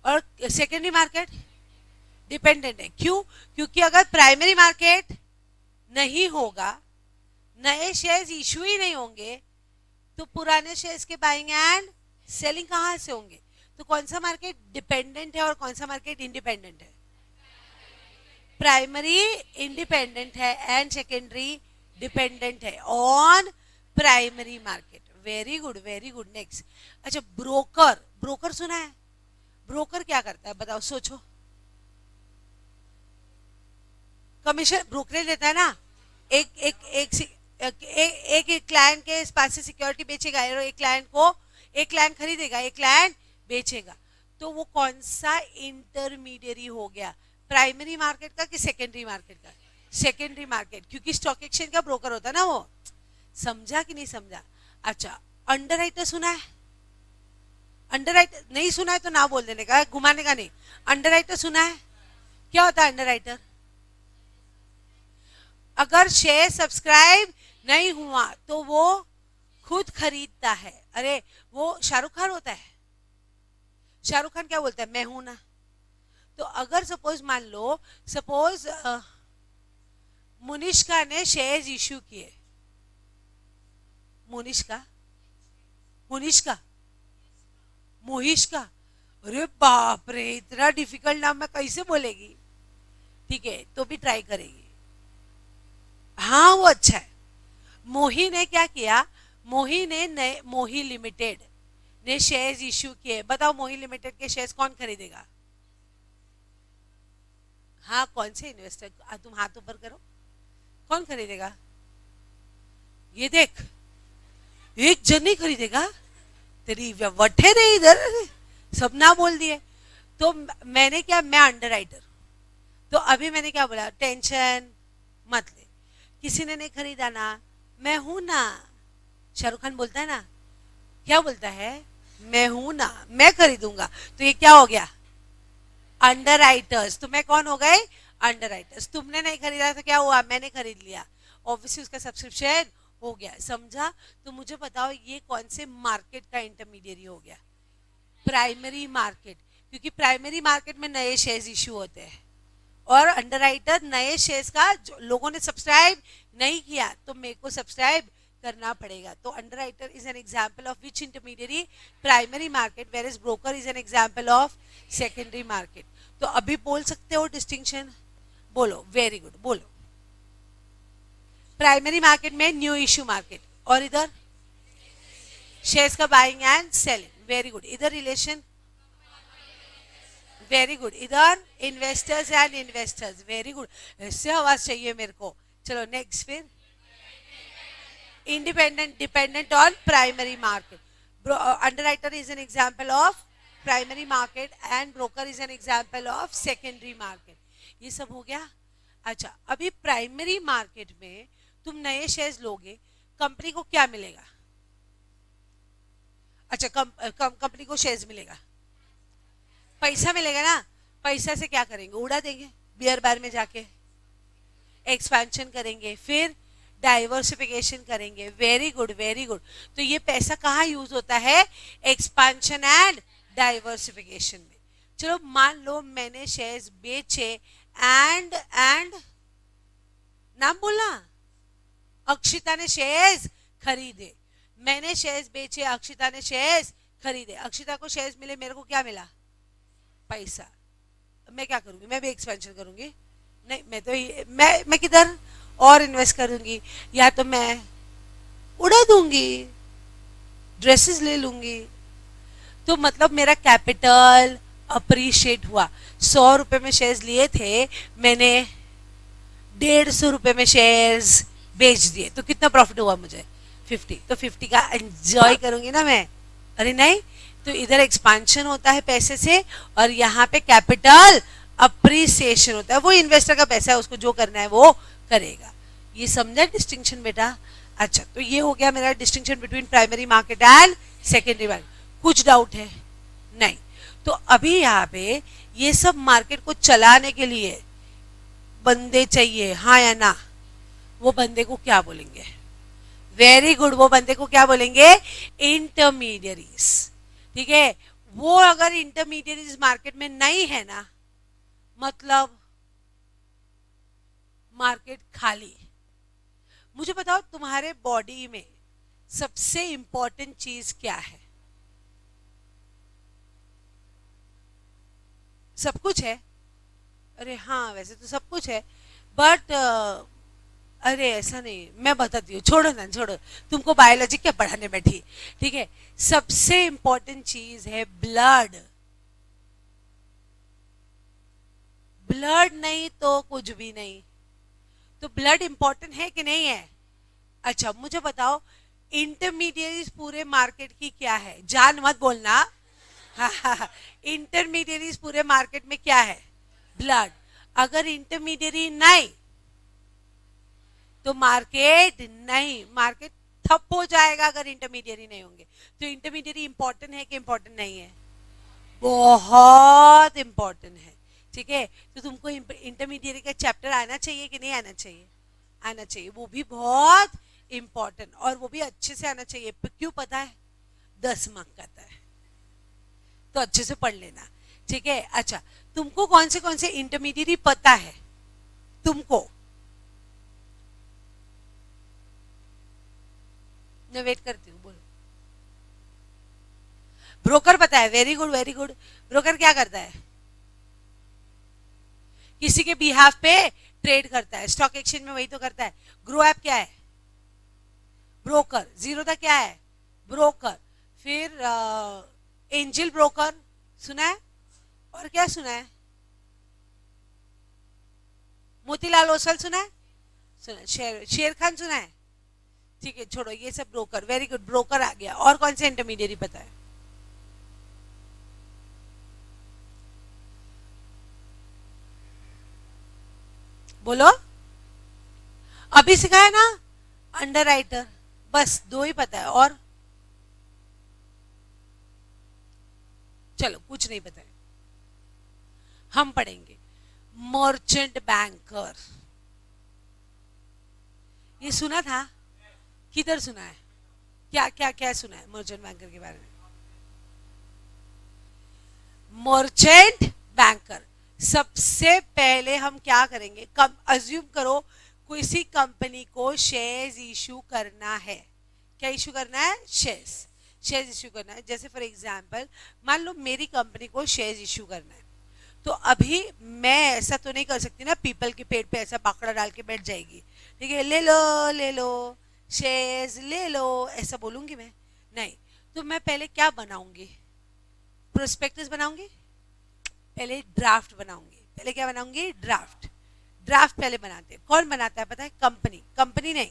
और सेकेंडरी मार्केट डिपेंडेंट है। क्यों? क्योंकि अगर प्राइमरी मार्केट नहीं होगा, नए शेयर्स इशू ही नहीं होंगे, तो पुराने शेयर्स के बाइंग एंड सेलिंग कहां से होंगे? तो कौन सा मार्केट डिपेंडेंट है और कौन सा मार्केट इंडिपेंडेंट है? प्राइमरी इंडिपेंडेंट है एंड सेकेंडरी डिपेंडेंट है on primary market. Very good, very good. Next, अच्छा ब्रोकर सुना है? ब्रोकर क्या करता है बताओ, सोचो। कमीशन ब्रोकरेज लेता है ना। एक क्लाइंट के पास से सिक्योरिटी बेचेगा और एक क्लाइंट खरीदेगा, एक क्लाइंट बेचेगा। तो वो कौन सा इंटरमीडियरी हो गया? प्राइमरी मार्केट का कि सेकेंडरी मार्केट का? सेकेंडरी मार्केट, क्योंकि स्टॉक एक्सचेंज का ब्रोकर होता है ना वो। समझा कि नहीं समझा? अच्छा, अंडरराइटर सुना है? अंडरराइटर नहीं सुना है तो ना बोल देने का, घुमाने का नहीं। अंडरराइटर सुना है? क्या होता है अंडरराइटर? अगर शेयर सब्सक्राइब नहीं हुआ तो वो खुद खरीदता है। अरे वो शाहरुख खान होता है। शाहरुख खान क्या बोलता है? मैं हूं ना। तो अगर सपोज मान लो, सपोज मुनिष्का ने शेयर्स इश्यू किए। मोहिष्का। अरे बाप रे, इतना डिफिकल्ट नाम मैं कैसे बोलेगी? ठीक है, तो भी ट्राई करेगी। हाँ वो अच्छा है। मोही ने क्या किया? मोही लिमिटेड ने शेयर्स इश्यू किए। बताओ मोही लिमिटेड के शेयर्स कौन खरीदेगा? हाँ, कौन से इन्वेस्टर? तुम हाथ ऊपर करो, कौन खरीदेगा? ये देख, एक जन नहीं खरीदेगा। तेरी वटे दे इधर, सब ना बोल दिए। तो मैंने क्या, मैं अंडरराइटर। तो अभी मैंने क्या बोला? टेंशन मत ले, किसी ने नहीं खरीदा ना, मैं हूं ना। शाहरुख खान बोलता है ना, क्या बोलता है? मैं हूं ना, मैं खरीदूंगा। तो ये क्या हो गया? अंडरराइटर्स। तो मैं कौन हो गए? अंडरराइटर्स। तुमने नहीं खरीदा तो क्या हुआ? मैंने खरीद लिया, ऑब्वियसली उसका सब्सक्रिप्शन हो गया। समझा? तो मुझे बताओ ये कौन से मार्केट का इंटरमीडियरी हो गया? प्राइमरी मार्केट, क्योंकि प्राइमरी मार्केट में नए शेयर्स इश्यू होते हैं और अंडरराइटर नए शेयर्स का जो लोगों ने सब्सक्राइब नहीं किया तो मेरे को सब्सक्राइब करना पड़ेगा। तो underwriter is an example of which intermediary, primary market, where is broker is an example of secondary market. तो अभी बोल सकते हो डिस्टिंक्शन, बोलो, वेरी गुड, बोलो। प्राइमरी मार्केट में न्यू इश्यू मार्केट, और इधर शेयर्स का buying and selling, very good. इधर रिलेशन, वेरी गुड। इधर investors and investors, very good. इससे आवाज चाहिए मेरे को। चलो नेक्स्ट, फिर independent, dependent on primary market. Underwriter is an example of primary market and broker is an example of secondary market. ये सब हो गया। अच्छा, अभी प्राइमरी मार्केट में तुम नए शेयर्स लोगे, कंपनी को क्या मिलेगा? अच्छा, कंपनी को शेयर्स मिलेगा, पैसा मिलेगा ना। पैसा से क्या करेंगे? उड़ा देंगे बियर बार में जाके, एक्सपेंशन करेंगे, फिर डाइवर्सिफिकेशन करेंगे। Very good, very good. तो ये पैसा कहाँ यूज होता है? एक्सपेंशन एंड डाइवर्सिफिकेशन में। चलो मान लो मैंने शेयर्स बेचे एंड नाम बोला, अक्षिता ने शेयर्स खरीदे। मैंने शेयर्स बेचे, अक्षिता ने शेयर्स खरीदे। अक्षिता को शेयर्स मिले, मेरे को क्या मिला? पैसा। मैं क्या करूंगी? मैं भी एक्सपेंशन करूंगी? नहीं, मैं तो मैं किधर और इन्वेस्ट करूंगी, या तो मैं उड़ा दूंगी, ड्रेसेस ले लूंगी। तो मतलब मेरा कैपिटल अप्रिशिएट हुआ। 100 रुपए में शेयर्स लिए थे, मैंने 150 रुपए में शेयर्स बेच दिए, तो कितना प्रॉफिट हुआ मुझे? 50। तो 50 का एंजॉय करूंगी ना मैं? अरे नहीं। तो इधर एक्सपांशन होता है पैसे से, और यहाँ पे कैपिटल अप्रिसिएशन होता है। वो इन्वेस्टर का पैसा है, उसको जो करना है वो करेगा। ये समझा डिस्टिंक्शन बेटा? अच्छा, तो ये हो गया मेरा distinction between primary market and secondary market. कुछ डाउट है? नहीं। तो अभी यहाँ पे ये सब मार्केट को चलाने के लिए बंदे चाहिए, हाँ या ना? वो बंदे को क्या बोलेंगे? वेरी गुड, वो बंदे को क्या बोलेंगे? इंटरमीडियरीज। ठीक है, वो अगर इंटरमीडियरीज मार्केट में नहीं है ना, मतलब मार्केट खाली। मुझे बताओ, तुम्हारे बॉडी में सबसे इंपॉर्टेंट चीज क्या है? सब कुछ है? अरे हाँ, वैसे तो सब कुछ है, बट अरे ऐसा नहीं, मैं बताती हूँ, छोड़ो ना, छोड़ो, तुमको बायोलॉजी क्या पढ़ाने बैठी। ठीक है, सबसे इंपॉर्टेंट चीज है ब्लड। ब्लड नहीं तो कुछ भी नहीं। तो ब्लड इंपॉर्टेंट है कि नहीं है? अच्छा, मुझे बताओ, इंटरमीडिएरीज पूरे मार्केट की क्या है? जान मत बोलना। इंटरमीडिएरीज पूरे मार्केट में क्या है? ब्लड। अगर इंटरमीडिएरी नहीं तो मार्केट नहीं, मार्केट ठप हो जाएगा अगर इंटरमीडिएरी नहीं होंगे। तो इंटरमीडिएरी इंपॉर्टेंट है कि इंपॉर्टेंट नहीं है? बहुत इंपॉर्टेंट है। ठीक है, तो तुमको इंटरमीडिएट का चैप्टर आना चाहिए कि नहीं आना चाहिए? आना चाहिए, वो भी बहुत इंपॉर्टेंट, और वो भी अच्छे से आना चाहिए। क्यों पता है? 10 मार्क का आता है, तो अच्छे से पढ़ लेना। ठीक है, अच्छा, तुमको कौन से इंटरमीडिएट पता है? तुमको? मैं वेट करती हूँ, बोलो। ब्रोकर पता है? Very good, very good. Broker क्या करता है? किसी के बिहाफ पे ट्रेड करता है, स्टॉक एक्सचेंज में वही तो करता है। ग्रो ऐप क्या है? ब्रोकर। जीरोधा क्या है? ब्रोकर। फिर एंजल ब्रोकर सुना है? और क्या सुना है? मोतीलाल ओसवाल सुना है? सुना। शेर खान सुना है? ठीक है, छोड़ो, ये सब ब्रोकर। वेरी गुड, ब्रोकर आ गया। और कौन से इंटरमीडिएरी पता है? बोलो। अभी सिखाया ना, अंडरराइटर। बस 2 ही पता है, और चलो कुछ नहीं पता है। हम पढ़ेंगे मर्चेंट बैंकर। ये सुना था? किधर सुना है? क्या क्या क्या सुना है मर्चेंट बैंकर के बारे में? मर्चेंट बैंकर, सबसे पहले हम क्या करेंगे? कब अज्यूम करो किसी कंपनी को शेयर्स इशू करना है, क्या इशू करना है? शेयर्स इशू करना है। जैसे फॉर एग्जांपल मान लो मेरी कंपनी को शेयर्स इशू करना है, तो अभी मैं ऐसा तो नहीं कर सकती ना पीपल के पेड़ पे ऐसा बाकड़ा डाल के बैठ जाएगी, ठीक है, ले लो शेयर्स ले लो, ऐसा बोलूंगी मैं? नहीं। तो मैं पहले क्या बनाऊंगी? प्रोस्पेक्टस बनाऊंगी, पहले ड्राफ्ट बनाऊंगी। पहले क्या बनाऊंगी? ड्राफ्ट पहले बनाते हैं। कौन बनाता है पता है? कंपनी नहीं,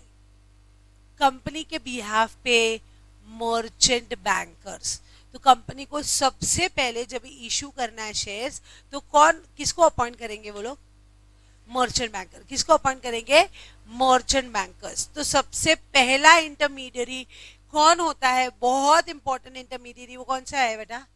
कंपनी के बिहाफ पे मर्चेंट बैंकर्स। तो कंपनी को सबसे पहले जब इशू करना है शेयर्स, तो कौन किसको अपॉइंट करेंगे वो लोग? Merchant banker. किसको अपॉइंट करेंगे? Merchant bankers. तो सबसे पहला इंटरमीडियरी कौन होता है? बहुत इंपॉर्टेंट इंटरमीडियरी, वो कौन सा है बेटा?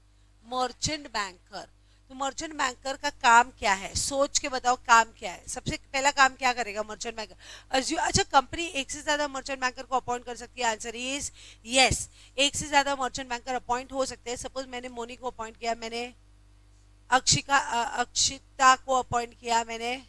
Merchant banker. तो मर्चेंट बैंकर का काम क्या है? सोच के बताओ काम क्या है? सबसे पहला काम क्या करेगा मर्चेंट बैंकर? अच्छा, कंपनी एक से ज्यादा मर्चेंट बैंकर को अपॉइंट कर सकती है? आंसर इज यस, एक से ज्यादा मर्चेंट बैंकर अपॉइंट हो सकते हैं। सपोज मैंने मोनी को अपॉइंट किया, मैंने अक्षिता को अपॉइंट किया, मैंने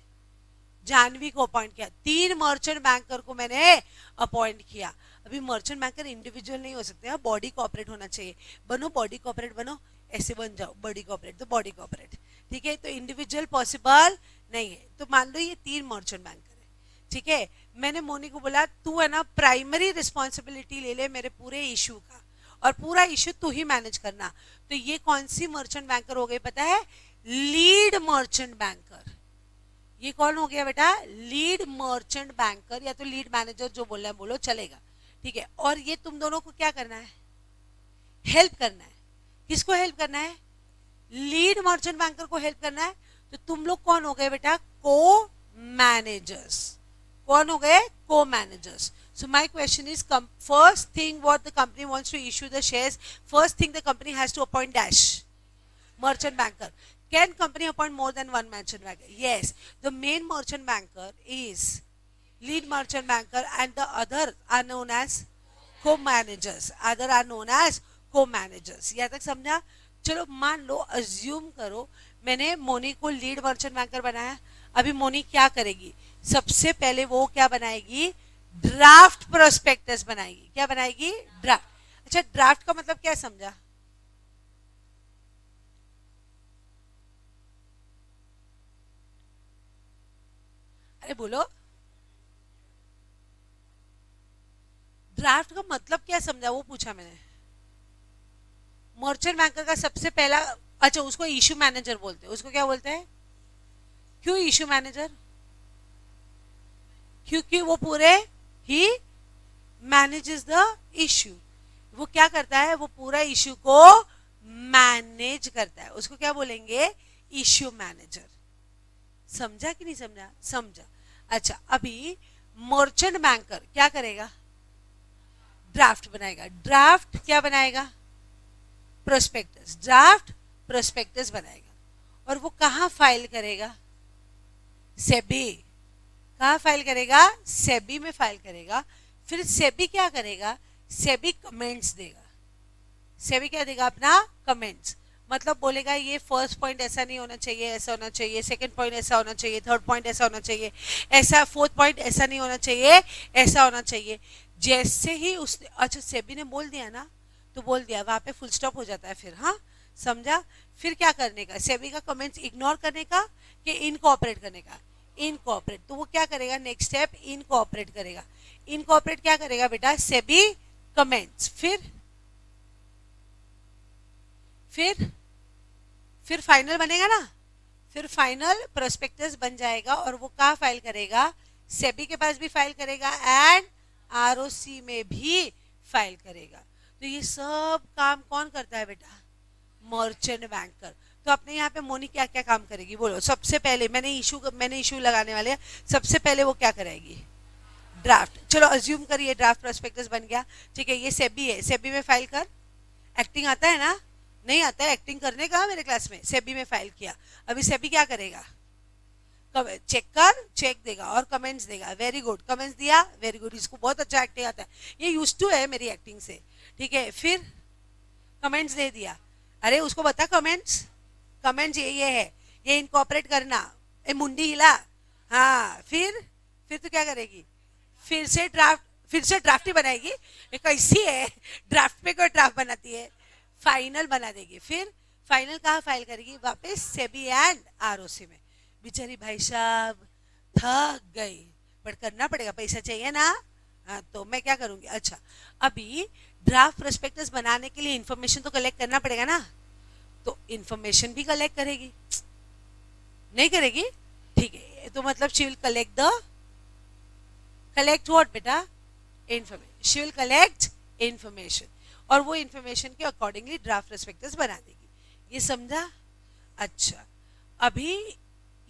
जानवी को अपॉइंट किया, 3 मर्चेंट बैंकर को मैंने अपॉइंट किया। अभी मर्चेंट बैंकर इंडिविजुअल नहीं हो सकते, बॉडी कॉर्पोरेट होना चाहिए। बनो बॉडी कॉर्पोरेट, बनो, ऐसे बन जाओ बॉडी कॉर्पोरेट, तो बॉडी कॉर्पोरेट, ठीक है। तो इंडिविजुअल पॉसिबल नहीं है। तो मान लो ये 3 मर्चेंट बैंकर है, ठीक है। मैंने मोनी को बोला तू है ना प्राइमरी रिस्पॉन्सिबिलिटी ले ले मेरे पूरे इशू का, और पूरा इशू तू ही मैनेज करना। तो ये कौन सी मर्चेंट बैंकर हो गई पता है? Lead merchant banker. ये कौन हो गया बेटा? लीड मर्चेंट बैंकर, या तो लीड मैनेजर, जो बोलना है बोलो, चलेगा, ठीक है। और ये तुम दोनों को क्या करना है? हेल्प करना है। किसको हेल्प करना है? लीड मर्चेंट बैंकर को हेल्प करना है। तो तुम लोग कौन हो गए बेटा? को मैनेजर्स। कौन हो गए? को managers. So my question is, first thing what the company wants to issue the shares, first thing the company has to appoint dash merchant banker. Can company appoint more than one merchant banker? Yes. The main merchant banker is lead merchant banker, and the other are known as co-managers. Other are known as co-managers. यहाँ तक समझा? चलो मान लो, assume करो मैंने मोनी को lead merchant banker बनाया। अभी मोनी क्या करेगी? सबसे पहले वो क्या बनाएगी? ड्राफ्ट प्रोस्पेक्टस बनाएगी। क्या बनाएगी? ड्राफ्ट। अच्छा, ड्राफ्ट का मतलब क्या समझा? अरे बोलो, ड्राफ्ट का मतलब क्या समझा वो पूछा मैंने। मर्चेंट बैंकर का सबसे पहला, अच्छा उसको इशू मैनेजर बोलते हैं। उसको क्या बोलते हैं? क्यों इशू मैनेजर? क्योंकि वो पूरे ही मैनेजेस द इशू। वो क्या करता है? वो पूरा इशू को मैनेज करता है। उसको क्या बोलेंगे? Issue manager. समझा कि नहीं समझा? समझा। अच्छा, अभी मर्चेंट बैंकर क्या करेगा? ड्राफ्ट बनाएगा। ड्राफ्ट क्या बनाएगा? प्रोस्पेक्टस। ड्राफ्ट प्रोस्पेक्टस बनाएगा, और वो कहाँ फाइल करेगा? सेबी। कहाँ फाइल करेगा? सेबी में फाइल करेगा। फिर सेबी क्या करेगा? सेबी कमेंट्स देगा। सेबी क्या देगा? अपना कमेंट्स। मतलब बोलेगा ये फर्स्ट पॉइंट ऐसा नहीं होना चाहिए, ऐसा होना चाहिए, सेकंड पॉइंट ऐसा होना चाहिए, थर्ड पॉइंट ऐसा होना चाहिए, ऐसा, फोर्थ पॉइंट ऐसा नहीं होना चाहिए, ऐसा होना चाहिए। जैसे ही उसने, अच्छा सेबी ने बोल दिया ना, तो बोल दिया, वहां पे फुल स्टॉप हो जाता है फिर। हाँ समझा? फिर क्या करने का? सेबी का कमेंट्स इग्नोर करने का कि इनकोऑपरेट करने का? इनकोऑपरेट। तो वो क्या करेगा? नेक्स्ट स्टेप इनकोऑपरेट करेगा। इनकोऑपरेट क्या करेगा बेटा? सेबी कमेंट्स। फिर फाइनल बनेगा ना, फिर फाइनल प्रोस्पेक्टस बन जाएगा, और वो कहाँ फाइल करेगा? सेबी के पास भी फाइल करेगा, एंड आरओसी में भी फाइल करेगा। तो ये सब काम कौन करता है बेटा? Merchant banker. तो अपने यहाँ पे मोनी क्या क्या काम करेगी बोलो? सबसे पहले मैंने इशू लगाने वाले हैं। सबसे पहले वो क्या कराएगी? ड्राफ्ट। चलो अज्यूम करिए ड्राफ्ट प्रोस्पेक्टस बन गया, ठीक है। ये सेबी है, सेबी में फाइल कर। एक्टिंग आता है ना? नहीं आता है एक्टिंग करने का मेरे क्लास में। सेबी में फाइल किया। अभी सेबी क्या करेगा? चेक देगा और कमेंट्स देगा। वेरी गुड, कमेंट्स दिया, वेरी गुड। इसको बहुत अच्छा एक्टिंग आता है, ये यूज्ड टू है मेरी एक्टिंग से, ठीक है। फिर कमेंट्स दे दिया। अरे उसको बता कमेंट्स ये है, ये इनकॉर्पोरेट करना। ए मुंडी हिला। हाँ, फिर फिर तो क्या करेगी, फिर से ड्राफ्ट ही बनाएगी। ये कैसी है, ड्राफ्ट पे कोई ड्राफ्ट बनाती है, फाइनल बना देगी। फिर फाइनल कहाँ फाइल करेगी, वापस सेबी एंड आरओसी में। बेचारी भाई साहब थक गई, बट करना पड़ेगा, पैसा चाहिए ना। हाँ, तो मैं क्या करूंगी, अच्छा अभी ड्राफ्ट प्रोस्पेक्टस बनाने के लिए इंफॉर्मेशन तो कलेक्ट करना पड़ेगा ना, तो इंफॉर्मेशन भी कलेक्ट करेगी, नहीं करेगी, ठीक है। तो मतलब शी विल कलेक्ट व्हाट बेटा, information. She will collect information और वो इंफॉर्मेशन के अकॉर्डिंगली ड्राफ्ट प्रोस्पेक्टस बना देगी। ये समझा? अच्छा अभी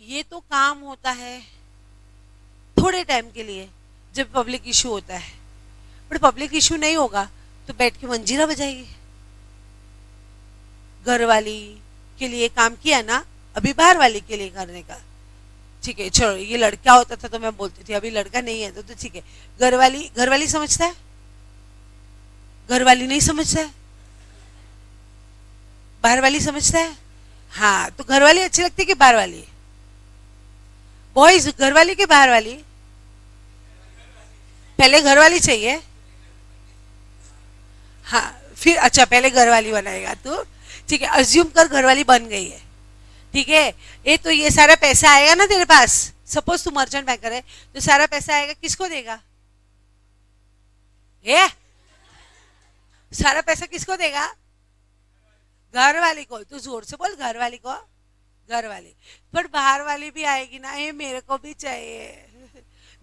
ये तो काम होता है थोड़े टाइम के लिए जब पब्लिक इशू होता है, बट पब्लिक इशू नहीं होगा तो बैठ के मंजीरा बजाएगी। घर वाली के लिए काम किया ना, अभी बाहर वाली के लिए करने का, ठीक है। चलो ये लड़का होता था तो मैं बोलती थी, अभी लड़का नहीं है तो ठीक है। घर वाली समझता है, घर वाली नहीं समझता है, बाहर वाली समझता है। हाँ, तो घर वाली अच्छी लगती है कि बाहर वाली? बॉयज घर वाली कि बाहर वाली? पहले घर वाली चाहिए, हाँ फिर अच्छा पहले घर वाली बनाएगा तू, ठीक है। अज्यूम कर घर वाली बन गई है, ठीक है। ये सारा पैसा आएगा ना तेरे पास, सपोज तू मर्चेंट बैंकर है, तो सारा पैसा आएगा, किसको देगा? ये सारा पैसा किसको देगा? घर वाली को। तू जोर से बोल, घर वाली को, घर वाली। पर बाहर वाली भी आएगी ना, ये मेरे को भी चाहिए,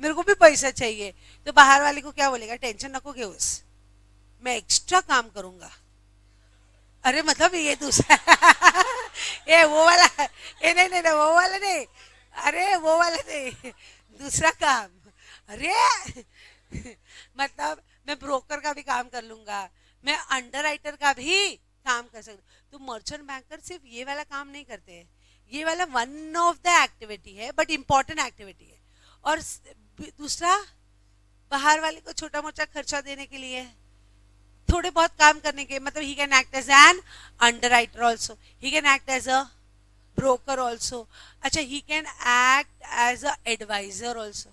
मेरे को भी पैसा चाहिए, तो बाहर वाली को क्या बोलेगा, टेंशन नको घेऊस, मैं एक्स्ट्रा काम करूंगा। अरे मतलब ये दूसरा ये वो वाला, ये नहीं वो वाला नहीं, अरे वो वाला नहीं, दूसरा काम। अरे मतलब मैं ब्रोकर का भी काम कर लूंगा, मैं अंडरराइटर का भी काम कर सकता। तो मर्चेंट बैंकर सिर्फ ये वाला काम नहीं करते हैं, ये वाला वन ऑफ द एक्टिविटी है, बट इंपॉर्टेंट एक्टिविटी है। और दूसरा बाहर वाले को छोटा मोटा खर्चा देने के लिए, थोड़े बहुत काम करने के, मतलब he can act as an underwriter also, he can act as a broker also. अच्छा he can act as a adviser also,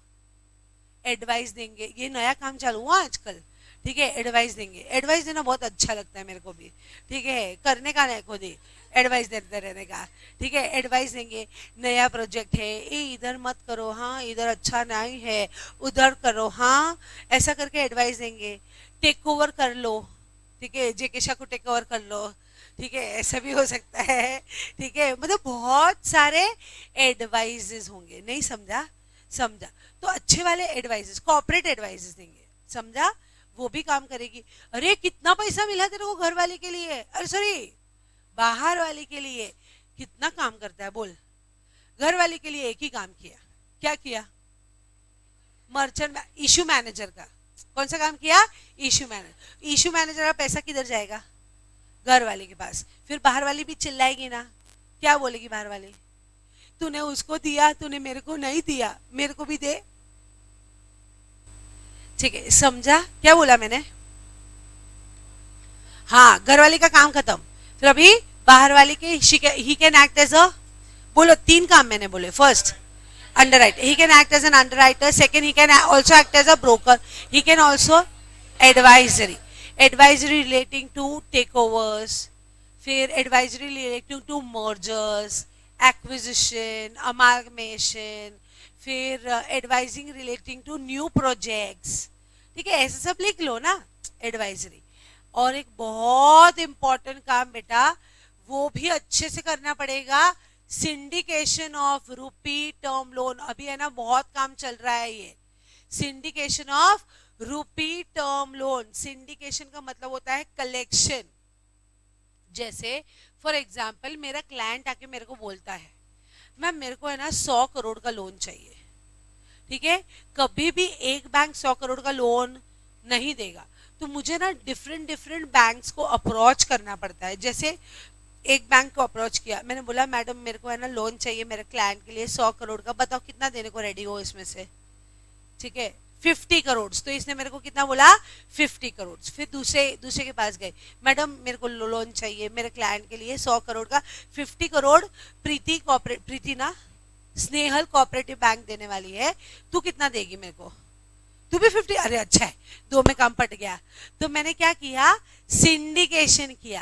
advice देंगे, ये नया काम चालू हुआ आजकल, ठीक है। एडवाइस देंगे, एडवाइस देना बहुत अच्छा लगता है मेरे को भी, ठीक है। करने का नहीं, खुद ही एडवाइस देते रहने का, ठीक है। एडवाइस देंगे, नया प्रोजेक्ट है, ये इधर मत करो, हाँ इधर अच्छा नहीं है, उधर करो, हाँ ऐसा करके एडवाइस देंगे। टेक ओवर कर लो, ठीक है, जेकेशा को टेक ओवर कर लो, ठीक है, ऐसा भी हो सकता है, ठीक है। मतलब बहुत सारे एडवाइजेस होंगे, नहीं समझा? समझा? तो अच्छे वाले एडवाइजेस, कॉर्पोरेट एडवाइजेस देंगे, समझा? वो भी काम करेगी। अरे कितना पैसा मिला तेरे को घर वाले के लिए, अरे सॉरी बाहर वाले के लिए, कितना काम करता है बोल? घर वाले के लिए एक ही काम किया, क्या किया? मर्चेंट इशू मैनेजर का कौन सा काम किया? Issue manager. इशू मैनेजर का पैसा किधर जाएगा? घर वाले के पास। फिर बाहर वाली भी चिल्लाएगी ना, क्या बोलेगी बाहर वाली? तूने उसको दिया, तूने मेरे को नहीं दिया, मेरे को भी दे, ठीक है। समझा क्या बोला मैंने? हाँ, घर वाले का काम खत्म। फिर अभी बाहर वाले के ही कैन एक्ट एज अ, बोलो 3 काम मैंने बोले। First underwriter, he can act as an underwriter. Second, he can also act as a broker. He can also advisory relating to takeovers, फिर advisory relating to mergers, acquisition, amalgamation, फिर advising relating to new projects, ठीक है। ऐसे सब लिख लो ना advisory. और एक बहुत इंपॉर्टेंट काम बेटा, वो भी अच्छे से करना पड़ेगा, सिंडिकेशन ऑफ रूपी टर्म लोन। अभी है ना बहुत काम चल रहा है ये, सिंडिकेशन ऑफ रूपी टर्म लोन। सिंडिकेशन का मतलब होता है कलेक्शन। जैसे फॉर एग्जांपल मेरा क्लाइंट आके मेरे को बोलता है, मैम मेरे को है ना 100 करोड़ का लोन चाहिए, ठीक है। कभी भी एक बैंक 100 करोड़ का लोन नहीं देगा, तो मुझे ना डिफरेंट बैंक्स को अप्रोच करना पड़ता है। जैसे एक बैंक को अप्रोच किया, मैंने बोला मैडम मेरे को है ना लोन चाहिए मेरे क्लाइंट के लिए 100 करोड़ का, बताओ कितना देने को रेडी हो इसमें से, ठीक है। 50 करोड़। तो इसने मेरे को कितना बोला? 50 करोड़। फिर दूसरे के पास गए, मैडम मेरे को लोन चाहिए मेरे क्लाइंट के लिए 100 करोड़ का, 50 करोड़ प्रीति कॉर्पोरेट, प्रीति ना स्नेहल कोऑपरेटिव बैंक देने वाली है, तू कितना देगी मेरे को? तू भी 50? अरे अच्छा है, 2 में काम पट गया। तो मैंने क्या किया, सिंडिकेशन किया,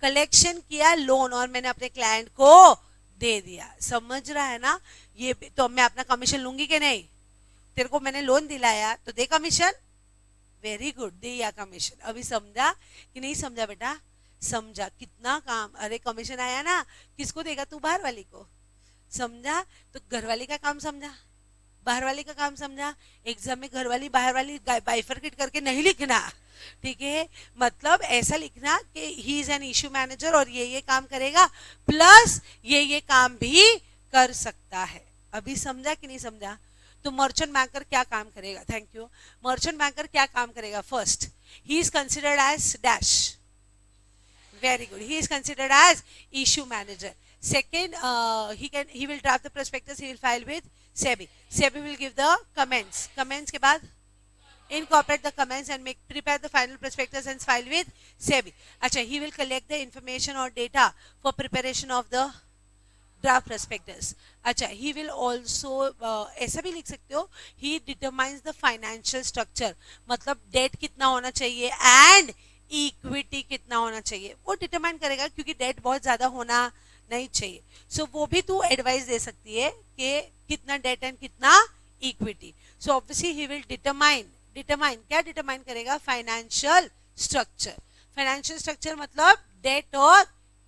कलेक्शन किया लोन, और मैंने अपने क्लाइंट को दे दिया। समझ रहा है ना? ये तो मैं अपना कमीशन लूंगी कि नहीं? तेरे को मैंने लोन दिलाया तो दे कमीशन। वेरी गुड, दे या कमीशन। अभी समझा कि नहीं समझा बेटा? समझा। कितना काम, अरे कमीशन आया ना, किसको देगा तू? बाहर वाली को। समझा? तो घर वाली का काम समझा, बाहर वाली का काम समझा। एग्जाम में घर वाली बाहर वाली बाइफरकेट करके नहीं लिखना, ठीक है? मतलब ऐसा लिखना कि ही इज एन इशू मैनेजर और ये काम करेगा, प्लस ये काम भी कर सकता है। अभी समझा कि नहीं समझा? तो मर्चेंट बैंकर क्या काम करेगा? Thank you. मर्चेंट बैंकर क्या काम करेगा? First, he is considered as dash. Very good. He is considered as issue manager. Second, he will draft the prospectus. He will file with SEBI. SEBI will give the comments. Comments के बाद incorporate the comments and prepare the final prospectus and file with SEBI. अच्छा, he will collect the information or data for preparation of the draft prospectus. अच्छा, he will also ऐसा भी लिख सकते हो, he determines the financial structure. मतलब date कितना होना चाहिए and इक्विटी कितना होना चाहिए वो डिटरमाइन करेगा, क्योंकि डेट बहुत ज्यादा होना नहीं चाहिए। सो वो भी तू एडवाइस दे सकती है कि कितना डेट एंड कितना equity. So obviously he will determine क्या डिटरमाइन करेगा? Financial structure. फाइनेंशियल स्ट्रक्चर मतलब डेट और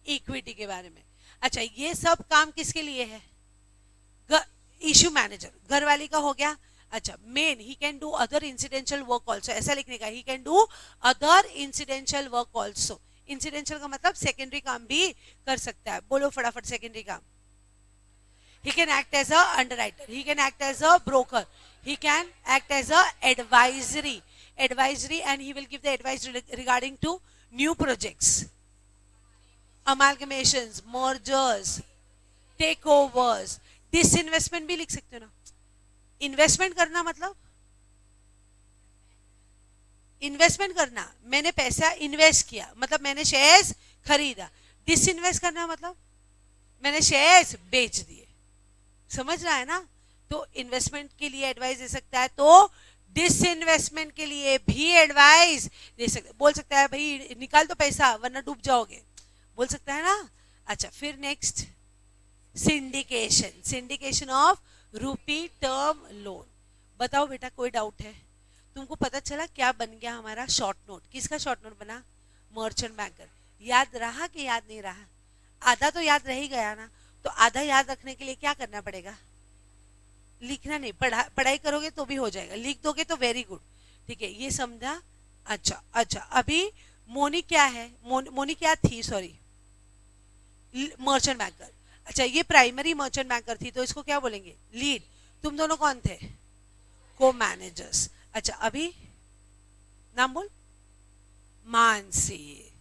इक्विटी के बारे में। अच्छा, ये सब काम किसके लिए है? Issue manager. घर वाली का हो गया। अच्छा, main he can do other incidental work also, ऐसा लिखने का, he can do other incidental work also. Incidental का मतलब सेकेंडरी काम भी कर सकता है। बोलो फटाफट सेकेंडरी काम। He can act as a underwriter, he can act as a broker, he can act as a advisory and he will give the advice regarding to new projects, amalgamations, mergers, takeovers, disinvestment भी लिख सकते हो ना। Investment करना मतलब investment करना, मैंने पैसा इन्वेस्ट किया मतलब मैंने शेयर्स खरीदा। डिसइन्वेस्ट करना मतलब मैंने शेयर्स बेच दिए। समझ रहा है ना? तो इन्वेस्टमेंट के लिए एडवाइस दे सकता है, तो डिसइन्वेस्टमेंट के लिए भी एडवाइस दे सकता, बोल सकता है भाई निकाल दो पैसा वरना डूब जाओगे, बोल सकता है ना। अच्छा, फिर नेक्स्ट सिंडिकेशन, सिंडिकेशन ऑफ रूपी टर्म लोन। बताओ बेटा कोई डाउट है? तुमको पता चला क्या बन गया हमारा शॉर्ट नोट? किसका शॉर्ट नोट बना? Merchant banker. याद रहा कि याद नहीं रहा? आधा तो याद रह ही गया ना। तो आधा याद रखने के लिए क्या करना पड़ेगा? लिखना नहीं, पढ़ाई करोगे तो भी हो जाएगा, लिख दोगे तो वेरी गुड। ठीक है, ये समझा? अच्छा, अभी मोनी क्या है? मोनी क्या थी? Sorry, merchant banker. अच्छा, ये प्राइमरी मर्चेंट बैंकर थी, तो इसको क्या बोलेंगे? लीड। तुम दोनों कौन थे? को मैनेजर्स। अच्छा, अभी नाम बोल। मानसी।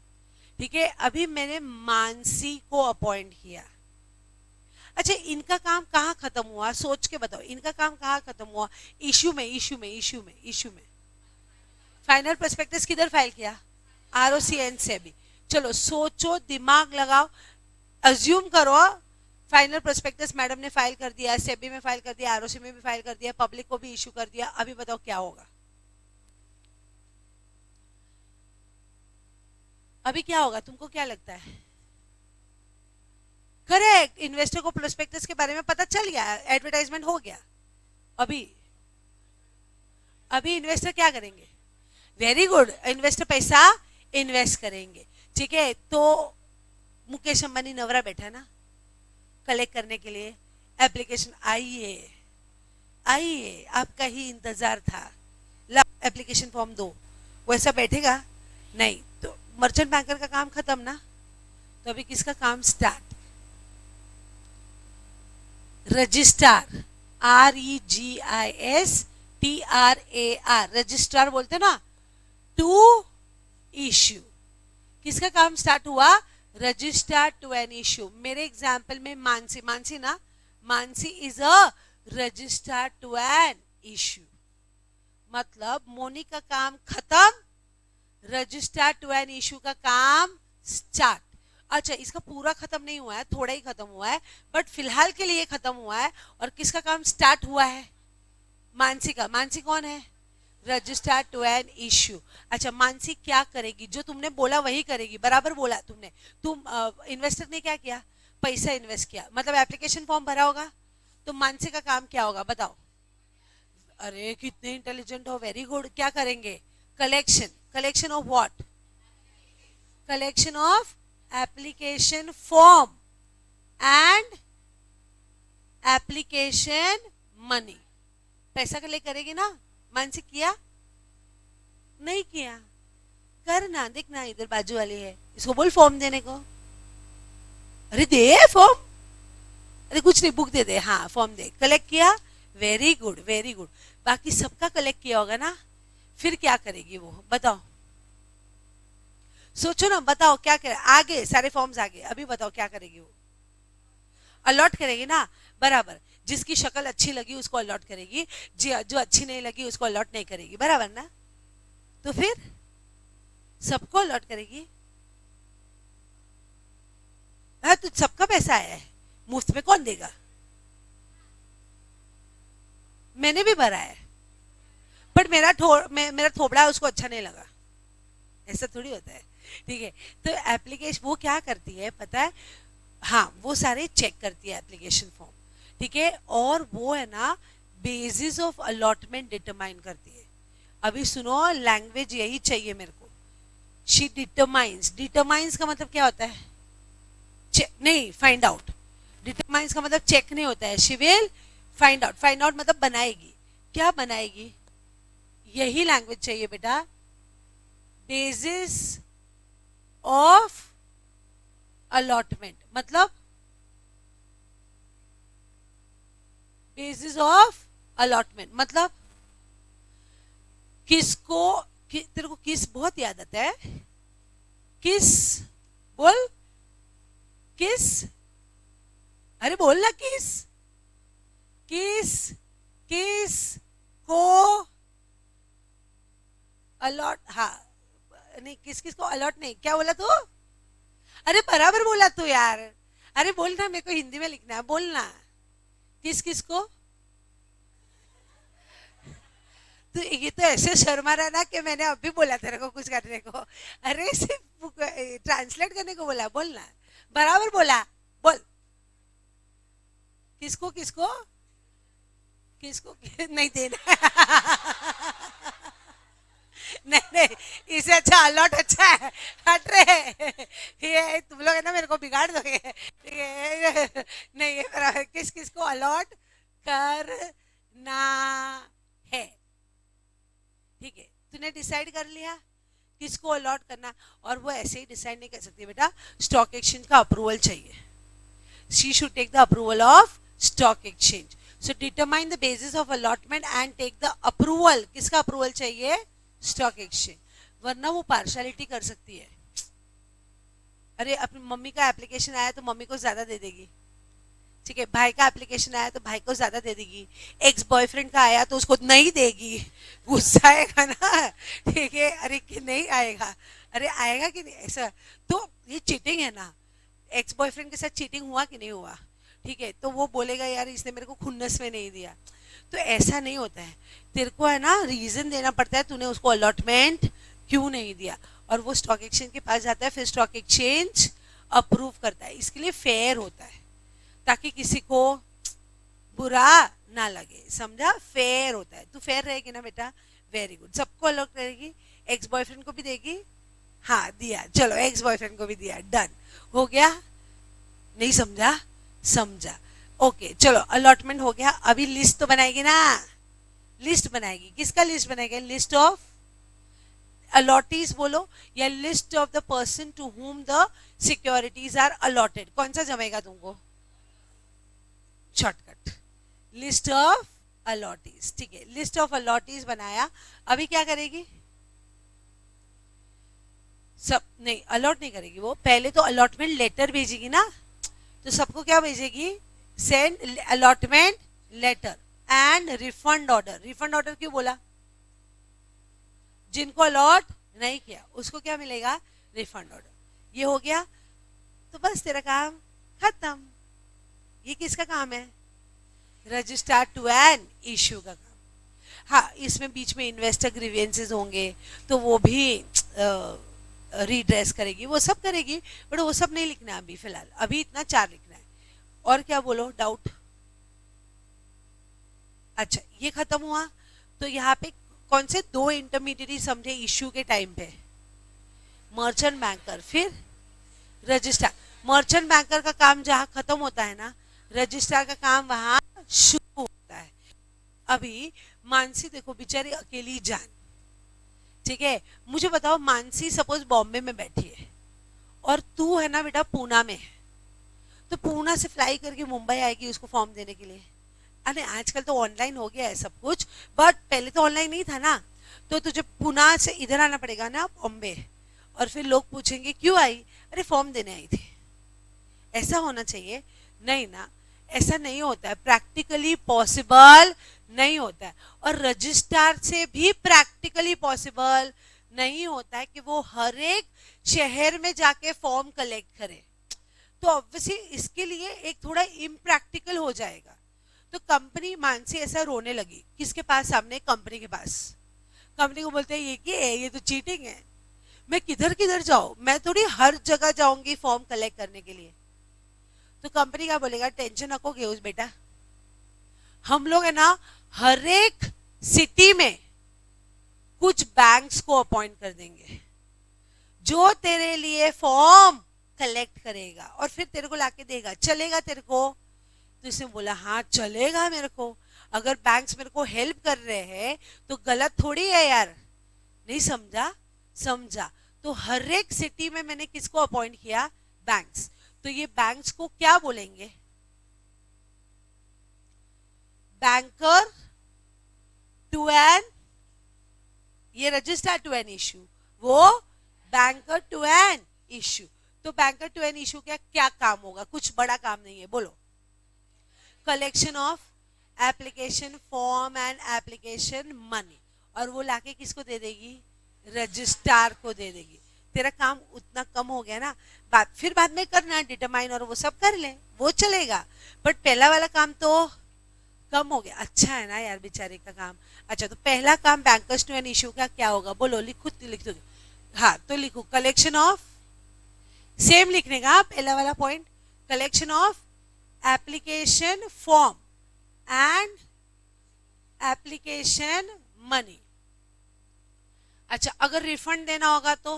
ठीक है, अभी मैंने मानसी को अपॉइंट किया। अच्छा, इनका काम कहाँ खत्म हुआ? सोच के बताओ, इनका काम कहाँ खत्म हुआ? इश्यू में। फाइनल प्रोस्पेक्टस किधर फाइल किया? ROC and SEBI. चलो सोचो, दिमाग लगाओ, अज्यूम करो फाइनल प्रोस्पेक्टस मैडम ने फाइल कर दिया, सेबी में फाइल कर दिया, आरओसी में भी फाइल कर दिया, पब्लिक को भी इश्यू कर दिया। अभी बताओ क्या होगा? अभी क्या होगा? तुमको क्या लगता है? करेक्ट, इन्वेस्टर को प्रोस्पेक्टस के बारे में पता चल गया, एडवर्टाइजमेंट हो गया। अभी इन्वेस्टर क्या करेंगे? वेरी गुड, इन्वेस्टर पैसा इन्वेस्ट करेंगे। ठीक है, तो मुकेश अंबानी नवरा बैठा है ना कलेक्ट करने के लिए एप्लीकेशन। आइए आपका ही इंतजार था, एप्लीकेशन फॉर्म दो। वैसा बैठेगा नहीं। तो मर्चेंट बैंकर का काम खत्म ना, तो अभी किसका काम स्टार्ट? रजिस्ट्रार, REGISTRAR, रजिस्ट्रार बोलते ना, टू इश्यू। किसका काम स्टार्ट हुआ? Registrar to an issue. मेरे एग्जाम्पल में मानसी ना, Mansi is a registrar to an issue. मतलब मोनी का काम खत्म, रजिस्ट्रार टू एन इश्यू का काम स्टार्ट। अच्छा, इसका पूरा खत्म नहीं हुआ है, थोड़ा ही खत्म हुआ है, बट फिलहाल के लिए खत्म हुआ है। और किसका काम स्टार्ट हुआ है? मानसी का। मानसी कौन है? Register to an issue. अच्छा, मानसी क्या करेगी? जो तुमने बोला वही करेगी, बराबर बोला तुमने। तुम इन्वेस्टर ने क्या किया? पैसा इन्वेस्ट किया, मतलब एप्लीकेशन फॉर्म भरा होगा। तो मानसी का काम क्या होगा बताओ? अरे कितने इंटेलिजेंट हो, वेरी गुड। क्या करेंगे? Collection. Collection of what? Collection of application form and application money. पैसा कलेक्ट करेगी ना मानसी? किया? नहीं किया? करना, देखना, इधर बाजू वाली है, इसको बोल फॉर्म देने को। अरे दे फॉर्म। अरे कुछ नहीं, बुक दे दे। हाँ फॉर्म दे। कलेक्ट किया? Very good, very good. बाकी सबका कलेक्ट किया होगा ना? फिर क्या करेगी वो बताओ? सोचो ना, बताओ क्या करे आगे? सारे फॉर्म्स आगे, अभी बताओ क्या करेगी वो? अलॉट करेगी ना, बराबर। जिसकी शक्ल अच्छी लगी उसको अलॉट करेगी, जो अच्छी नहीं लगी उसको अलॉट नहीं करेगी, बराबर ना? तो फिर सबको अलॉट करेगी। हाँ, तो सबका पैसा आया है, मुफ्त में कौन देगा? मैंने भी भरा है, बट मेरा थोबड़ा उसको अच्छा नहीं लगा। ऐसा थोड़ी होता है, ठीक है? तो एप्लीकेशन वो क्या करती है पता है? हाँ, वो सारे चेक करती है एप्लीकेशन फॉर्म, ठीक है? और वो है ना बेसिस ऑफ अलॉटमेंट डिटरमाइन करती है। अभी सुनो, लैंग्वेज यही चाहिए मेरे को। She determines. डिटरमाइंस का मतलब क्या होता है? नहीं, फाइंड आउट। डिटरमाइंस का मतलब चेक नहीं होता है। She will find out. Find out मतलब बनाएगी। क्या बनाएगी? यही लैंग्वेज चाहिए बेटा। बेसिस ऑफ अलॉटमेंट मतलब बेसिस ऑफ अलॉटमेंट मतलब किसको तेरे को किस बहुत याद आता है? किस? बोल किस। अरे बोल ना, किस किस किस को अलॉट। हाँ, नहीं, किस किस को अलॉट नहीं, क्या बोला तू? अरे बराबर बोला तू यार। अरे बोलना, मेरे को हिंदी में लिखना है, बोलना। किस किस को? तो ये तो ऐसे शर्मा रहा ना कि मैंने अभी बोला तेरे को कुछ करने को। अरे सिर्फ ट्रांसलेट करने को बोला, बोलना बराबर बोला। बोल। किसको किसको किसको नहीं देना। नहीं नहीं, इससे अच्छा अलॉट अच्छा है। हट रहे, ये तुम लोग है ना मेरे को बिगाड़ दोगे, ठीक है? नहीं, ये किस किस को अलॉट करना है, ठीक है? तूने डिसाइड कर लिया किसको अलॉट करना। और वो ऐसे ही डिसाइड नहीं कर सकती बेटा, स्टॉक एक्सचेंज का अप्रूवल चाहिए। She should take the approval of stock exchange. So determine the basis of allotment and take the approval. किसका अप्रूवल चाहिए? Stock exchange. वरना वो पार्शलिटी कर सकती है। अरे अपनी मम्मी का एप्लीकेशन आया तो मम्मी को ज्यादा दे देगी, ठीक है? भाई का एप्लीकेशन आया तो भाई को ज्यादा दे देगी। एक्स बॉयफ्रेंड का आया तो उसको नहीं देगी, गुस्सा आएगा ना, ठीक है? अरे कि नहीं आएगा, अरे आएगा कि नहीं, ऐसा। तो ये चीटिंग है ना। एक्स बॉयफ्रेंड के साथ चीटिंग हुआ कि नहीं हुआ, ठीक है? तो वो बोलेगा यार इसने मेरे को खुन्नस में नहीं दिया। तो ऐसा नहीं होता है, तेरे को है ना रीजन देना पड़ता है, तूने उसको अलॉटमेंट क्यों नहीं दिया। और वो स्टॉक एक्सचेंज के पास जाता है, फिर स्टॉक एक्सचेंज अप्रूव करता है। इसके लिए फेयर होता है, ताकि किसी को बुरा ना लगे, समझा? फेयर होता है। तू फेयर रहेगी ना बेटा? Very good. सबको अलॉट करेगी, एक्स बॉयफ्रेंड को भी देगी। हाँ दिया, चलो एक्स बॉयफ्रेंड को भी दिया, डन हो गया। नहीं समझा? समझा, ओके। चलो अलॉटमेंट हो गया। अभी लिस्ट तो बनाएगी ना, लिस्ट बनाएगी। किसका लिस्ट बनाएगी? लिस्ट ऑफ अलॉटीज बोलो, या list of the person to whom the securities are allotted. कौन सा जमेगा तुमको? शॉर्टकट, लिस्ट ऑफ अलॉटीज, ठीक है? लिस्ट ऑफ अलॉटीज बनाया। अभी क्या करेगी? सब नहीं, अलॉट नहीं करेगी वो, पहले तो अलॉटमेंट लेटर भेजेगी ना। तो सबको क्या भेजेगी? Send allotment letter and refund order. Refund order क्यों बोला? जिनको अलॉट नहीं किया उसको क्या मिलेगा? Refund order. ये हो गया। तो बस तेरा काम खत्म। ये किसका काम है? रजिस्ट्रार टू एन इश्यू का काम। हाँ, इसमें बीच में इन्वेस्टर ग्रीवेंसेस होंगे तो वो भी रीड्रेस करेगी, वो सब करेगी, बट वो सब नहीं लिखना है अभी फिलहाल, अभी इतना 4 लिखना है। और क्या बोलो, डाउट? अच्छा, ये खत्म हुआ। तो यहाँ पे कौन से 2 इंटरमीडिएट समझे इश्यू के टाइम पे? मर्चेंट बैंकर, फिर रजिस्ट्रार। मर्चेंट बैंकर का काम जहाँ खत्म होता है ना, रजिस्ट्रार का काम वहां शुरू होता है। अभी मानसी देखो बेचारी अकेली जान, ठीक है, मुझे बताओ मानसी सपोज बॉम्बे में बैठी है और तू है ना बेटा पूना में है, तो पूना से फ्लाई करके मुंबई आएगी उसको फॉर्म देने के लिए। अरे आजकल तो ऑनलाइन हो गया है सब कुछ, बट पहले तो ऑनलाइन नहीं था ना, तो तुझे पूना से इधर आना पड़ेगा ना बॉम्बे, और फिर लोग पूछेंगे क्यों आई? अरे फॉर्म देने आई थी। ऐसा होना चाहिए? नहीं ना, ऐसा नहीं होता है, प्रैक्टिकली पॉसिबल नहीं होता है। और रजिस्ट्रार से भी प्रैक्टिकली पॉसिबल नहीं होता है कि वो हर एक शहर में जाके फॉर्म कलेक्ट करे, तो ऑब्वियसली इसके लिए एक थोड़ा इम्प्रैक्टिकल हो जाएगा। तो कंपनी मानसी ऐसा रोने लगी, किसके पास? सामने कंपनी के पास। कंपनी को बोलते हैं ये क्या है, ये तो चीटिंग है, मैं किधर किधर जाऊं, मैं थोड़ी हर जगह जाऊंगी फॉर्म कलेक्ट करने के लिए। तो कंपनी क्या बोलेगा? टेंशन रखोगे उस बेटा, हम लोग है ना हर एक सिटी में कुछ बैंक्स को अपॉइंट कर देंगे जो तेरे लिए फॉर्म कलेक्ट करेगा और फिर तेरे को लाके देगा। चलेगा तेरे को? तो इसने बोला हाँ चलेगा मेरे को, अगर बैंक्स मेरे को हेल्प कर रहे हैं तो गलत थोड़ी है यार। नहीं समझा? समझा। तो हर एक सिटी में मैंने किसको अपॉइंट किया? बैंक्स। तो ये बैंक्स को क्या बोलेंगे? बैंकर टू एन, ये रजिस्ट्रार टू एन इश्यू, वो बैंकर टू एन इश्यू। तो बैंकर टू एन इश्यू का क्या काम होगा? कुछ बड़ा काम नहीं है, बोलो। Collection of application form and application money, और वो लाके किसको दे देगी? रजिस्ट्रार को दे देगी। तेरा काम उतना कम हो गया ना, फिर बाद में करना डिटरमाइन और वो सब कर ले, वो चलेगा, बट पहला वाला काम तो कम हो गया। अच्छा है ना यार बेचारे का काम। अच्छा, तो पहला काम बैंकर्स टू एन इश्यू का क्या होगा? बोलो, लिख दो। हाँ, तो लिखो कलेक्शन ऑफ, सेम लिखने का पहला वाला point, collection of application form and application money. अच्छा, अगर रिफंड देना होगा तो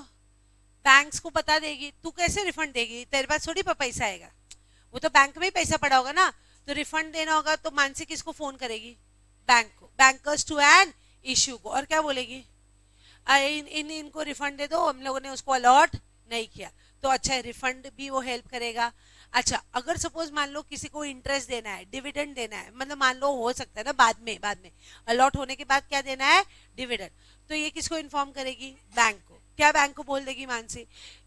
बैंक्स को बता देगी। तू कैसे रिफंड देगी? तेरे पास थोड़ी पैसा आएगा, वो तो बैंक में ही पैसा पड़ा होगा ना। तो रिफंड देना होगा तो मानसी किसको फोन करेगी? बैंक को, बैंकर्स टू एन इश्यू को। और क्या बोलेगी? इनको रिफंड दे दो, हम लोगों ने उसको अलॉट नहीं किया। तो अच्छा, रिफंड भी वो हेल्प करेगा। अच्छा, अगर सपोज मान लो किसी को इंटरेस्ट देना है, डिविडेंड देना है, मतलब मान लो हो सकता है ना बाद में अलॉट होने के बाद क्या देना है? डिविडेंड। तो ये किसको इन्फॉर्म करेगी? बैंक को। क्या बैंक को बोल देगी मानसी?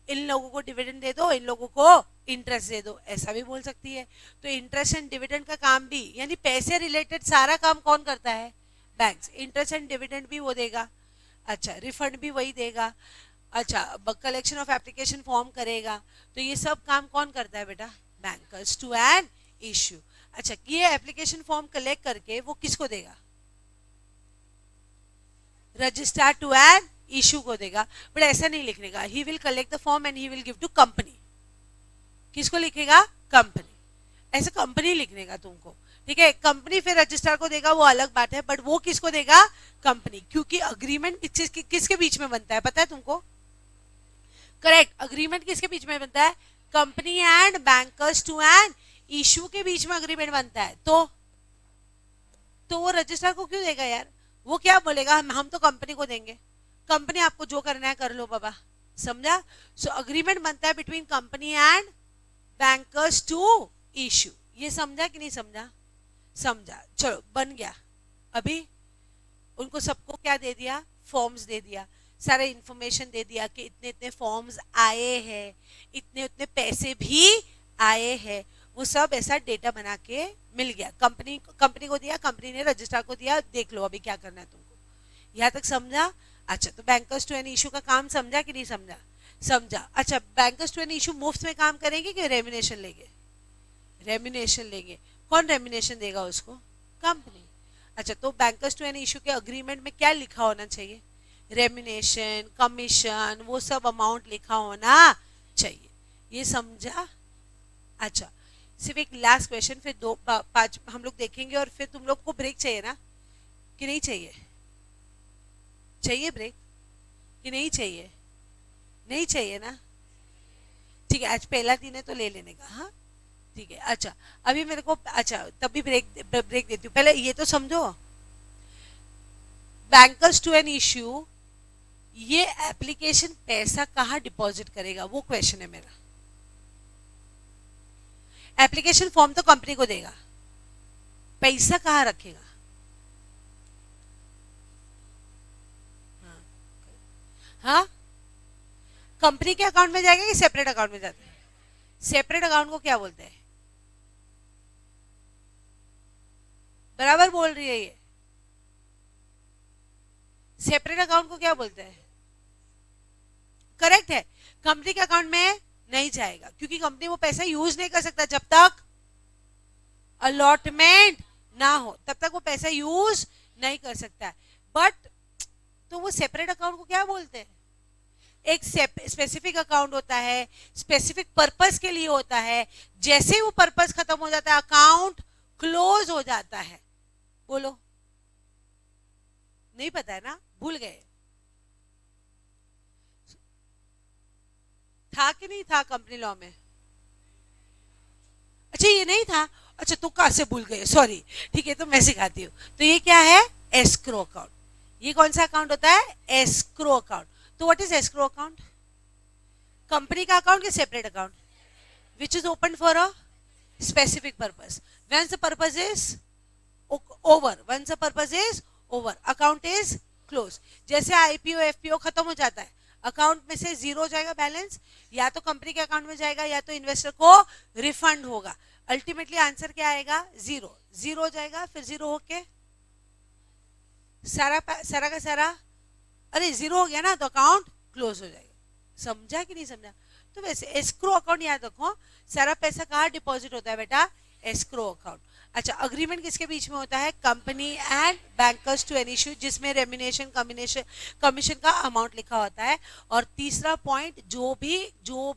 इन लोगों को डिविडेंड दे दो, इन लोगों को इंटरेस्ट दे दो, ऐसा भी बोल सकती है। तो इंटरेस्ट एंड डिविडेंड का काम भी, यानी पैसे रिलेटेड सारा काम कौन करता है? बैंक्स। इंटरेस्ट एंड डिविडेंड भी वो देगा। अच्छा, रिफंड भी वही देगा। अच्छा, कलेक्शन ऑफ एप्लीकेशन फॉर्म करेगा। तो ये सब काम कौन करता है बेटा? Bankers to an issue. अच्छा, ये एप्लीकेशन फॉर्म कलेक्ट करके वो किसको देगा? रजिस्ट्रार टू एन इश्यू को देगा। बट ऐसा नहीं लिखने का, he will collect the form and he will give to company. किसको लिखेगा? कंपनी। ऐसा कंपनी लिखने का तुमको, ठीक है। कंपनी फिर रजिस्ट्रार को देगा, वो अलग बात है, बट वो किसको देगा? कंपनी। क्योंकि अग्रीमेंट किसके बीच में बनता है पता है तुमको? करेक्ट, अग्रीमेंट किसके बीच में बनता है? Company and bankers to an issue के बीच में अग्रीमेंट बनता है। तो वो रजिस्ट्रार को क्यों देगा यार? वो क्या बोलेगा? हम तो कंपनी को देंगे, कंपनी आपको जो करना है कर लो बाबा। समझा? सो अग्रीमेंट बनता है between company and bankers to issue. ये समझा कि नहीं समझा? समझा। चलो, बन गया। अभी उनको सबको क्या दे दिया? फॉर्म्स दे दिया, सारा इंफॉर्मेशन दे दिया कि इतने इतने फॉर्म्स आए हैं, इतने उतने पैसे भी आए हैं, वो सब ऐसा डेटा बना के मिल गया। कंपनी को दिया, कंपनी ने रजिस्ट्रार को दिया, देख लो अभी क्या करना है तुमको। यहाँ तक समझा? अच्छा, तो बैंकर्स टू एन इश्यू का काम समझा कि नहीं समझा? समझा? अच्छा, बैंकर्स टू एन इशू मुफ्त में काम करेंगे कि रेम्यूनेशन लेंगे? रेम्यूनेशन लेंगे। कौन रेम्यूनेशन देगा उसको? कंपनी। अच्छा, तो बैंकर्स टू एन इशू के अग्रीमेंट में क्या लिखा होना चाहिए? रेम्यूनेशन, कमीशन, वो सब अमाउंट लिखा होना चाहिए। ये समझा? अच्छा, सिर्फ एक लास्ट क्वेश्चन, फिर 5 हम लोग देखेंगे और फिर तुम लोग को ब्रेक चाहिए ना कि नहीं चाहिए? चाहिए ब्रेक कि नहीं चाहिए? नहीं चाहिए ना? ठीक है, आज पहला दिन है तो ले लेने का। हाँ ठीक है। अच्छा, अभी मेरे को, अच्छा तभी ब्रेक देती हूँ। पहले ये तो समझो, बैंकर्स टू एन इश्यू, ये एप्लीकेशन पैसा कहाँ डिपॉजिट करेगा, वो क्वेश्चन है मेरा। एप्लीकेशन फॉर्म तो कंपनी को देगा, पैसा कहाँ रखेगा? हाँ, कंपनी के अकाउंट में जाएगा कि सेपरेट अकाउंट में जाता है? सेपरेट अकाउंट को क्या बोलते हैं? बराबर बोल रही है ये। सेपरेट अकाउंट को क्या बोलते हैं? करेक्ट है। कंपनी के अकाउंट में नहीं जाएगा क्योंकि कंपनी वो पैसा यूज नहीं कर सकता जब तक अलॉटमेंट ना हो, तब तक वो पैसा यूज नहीं कर सकता है। बट तो वो सेपरेट अकाउंट को क्या बोलते हैं? एक स्पेसिफिक अकाउंट होता है, स्पेसिफिक पर्पस के लिए होता है। जैसे वो पर्पस खत्म हो जाता है, अकाउंट क्लोज हो जाता है। बोलो, नहीं पता है ना? भूल गए? था कि नहीं था कंपनी लॉ में? अच्छा, ये नहीं था। अच्छा, तो कहां से भूल गए? सॉरी। ठीक है, तो मैं सिखाती हूँ। तो ये क्या है? Escrow account. ये कौन सा अकाउंट होता है? Escrow account. तो what is escrow account? Company का अकाउंट या separate account? Which is open for a specific purpose. Once the purpose is over, once the purpose is over, account is closed. जैसे IPO FPO खत्म हो जाता है, account में से zero हो जाएगा बैलेंस, या तो कंपनी के अकाउंट में जाएगा या तो इन्वेस्टर को रिफंड होगा। अल्टीमेटली आंसर क्या आएगा? जीरो। जीरो हो जाएगा, फिर जीरो होके सारा का सारा, अरे जीरो हो गया ना, तो अकाउंट क्लोज हो जाएगा। समझा कि नहीं समझा? तो वैसे एस्क्रो अकाउंट याद रखो, सारा पैसा कहाँ डिपॉजिट होता है बेटा? Escrow account. अच्छा, अग्रीमेंट किसके बीच में होता है? Company and bankers to an issue, जिसमें रेम्यूनेशन कमीशन का अमाउंट लिखा होता है। और तीसरा पॉइंट, जो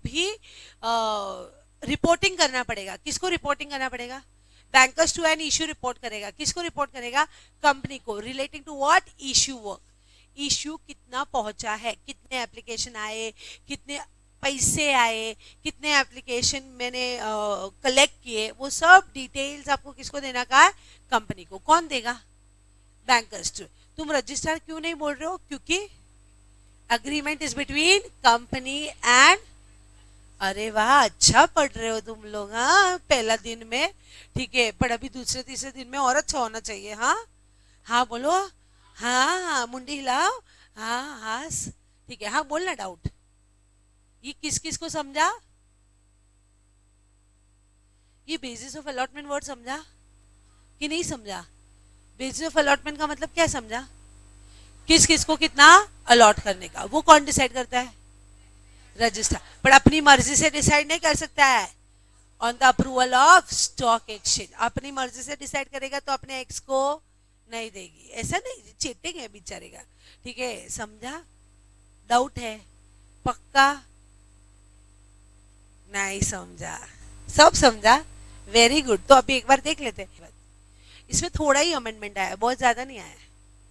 भी रिपोर्टिंग करना पड़ेगा, किसको रिपोर्टिंग करना पड़ेगा? Bankers to an issue report करेगा, किसको रिपोर्ट करेगा? कंपनी को। Relating to what? Issue work. Issue कितना पहुंचा है, कितने एप्लीकेशन आए, कितने पैसे आए, कितने एप्लीकेशन मैंने कलेक्ट किए, वो सब डिटेल्स आपको किसको देना का है? कंपनी को। कौन देगा? Bankers to. तुम रजिस्ट्रार क्यों नहीं बोल रहे हो? क्योंकि agreement is between company and, अरे वाह, अच्छा पढ़ रहे हो तुम लोग। हाँ, पहला दिन में ठीक है, पर अभी दूसरे तीसरे दिन में और अच्छा होना चाहिए। हाँ हाँ बोलो, हाँ हाँ, मुंडी हिलाओ, हाँ हाँ ठीक है, हाँ बोलना। डाउट ये किस किस को समझा? ये बेसिस ऑफ अलॉटमेंट वर्ड समझा कि नहीं समझा? बेसिस ऑफ अलॉटमेंट का मतलब क्या समझा? किस किस को कितना अलॉट करने का। वो कौन डिसाइड करता है? रजिस्ट्रार। पर अपनी मर्जी से डिसाइड नहीं कर सकता है। On the approval of stock exchange. अपनी मर्जी से डिसाइड करेगा तो अपने एक्स को नहीं देगी, ऐसा नहीं, चीटिंग है बेचारे का। ठीक है, समझा? डाउट है? पक्का नहीं समझा? सब समझा? Very good. तो अभी एक बार देख लेते हैं। इसमें थोड़ा ही अमेंडमेंट आया, बहुत ज्यादा नहीं आया।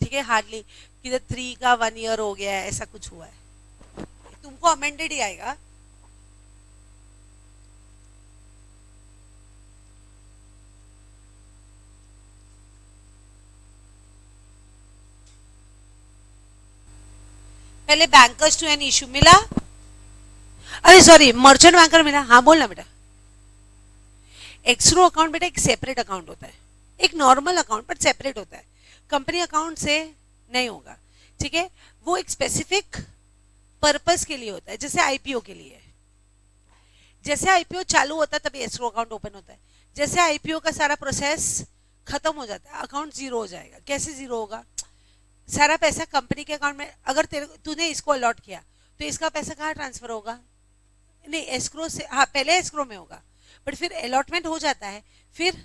ठीक है, हार्डली किधर 3 का 1 ईयर हो गया है, ऐसा कुछ हुआ है। तुमको अमेंडेड ही आएगा। पहले बैंकर्स टू एन इशू मिला, अरे सॉरी, मर्चेंट बैंकर मिला। हाँ बोलना बेटा। एक्सरो अकाउंट बेटा एक सेपरेट अकाउंट होता है, एक नॉर्मल अकाउंट पर सेपरेट होता है, कंपनी अकाउंट से नहीं होगा। ठीक है, वो एक स्पेसिफिक पर्पस के लिए होता है, जैसे आईपीओ के लिए। जैसे आईपीओ चालू होता है तभी एस्क्रो अकाउंट ओपन होता है। जैसे आईपीओ का सारा प्रोसेस खत्म हो जाता है, अकाउंट जीरो हो जाएगा। कैसे जीरो होगा? सारा पैसा कंपनी के अकाउंट में, अगर तूने इसको अलॉट किया तो इसका पैसा कहाँ ट्रांसफर होगा? नहीं, एस्क्रो से, हाँ पहले एस्क्रो में होगा, बट फिर अलॉटमेंट हो जाता है, फिर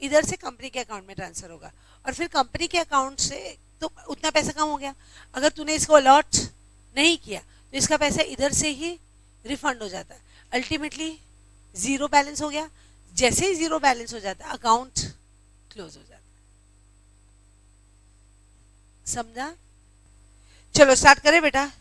इधर से कंपनी के अकाउंट में ट्रांसफर होगा, और फिर कंपनी के अकाउंट से तो उतना पैसा कम हो गया। अगर तूने इसको अलॉट नहीं किया तो इसका पैसा इधर से ही रिफंड हो जाता है, अल्टीमेटली जीरो बैलेंस हो गया। जैसे ही जीरो बैलेंस हो जाता है अकाउंट क्लोज हो जाता है। समझा? चलो स्टार्ट करें बेटा।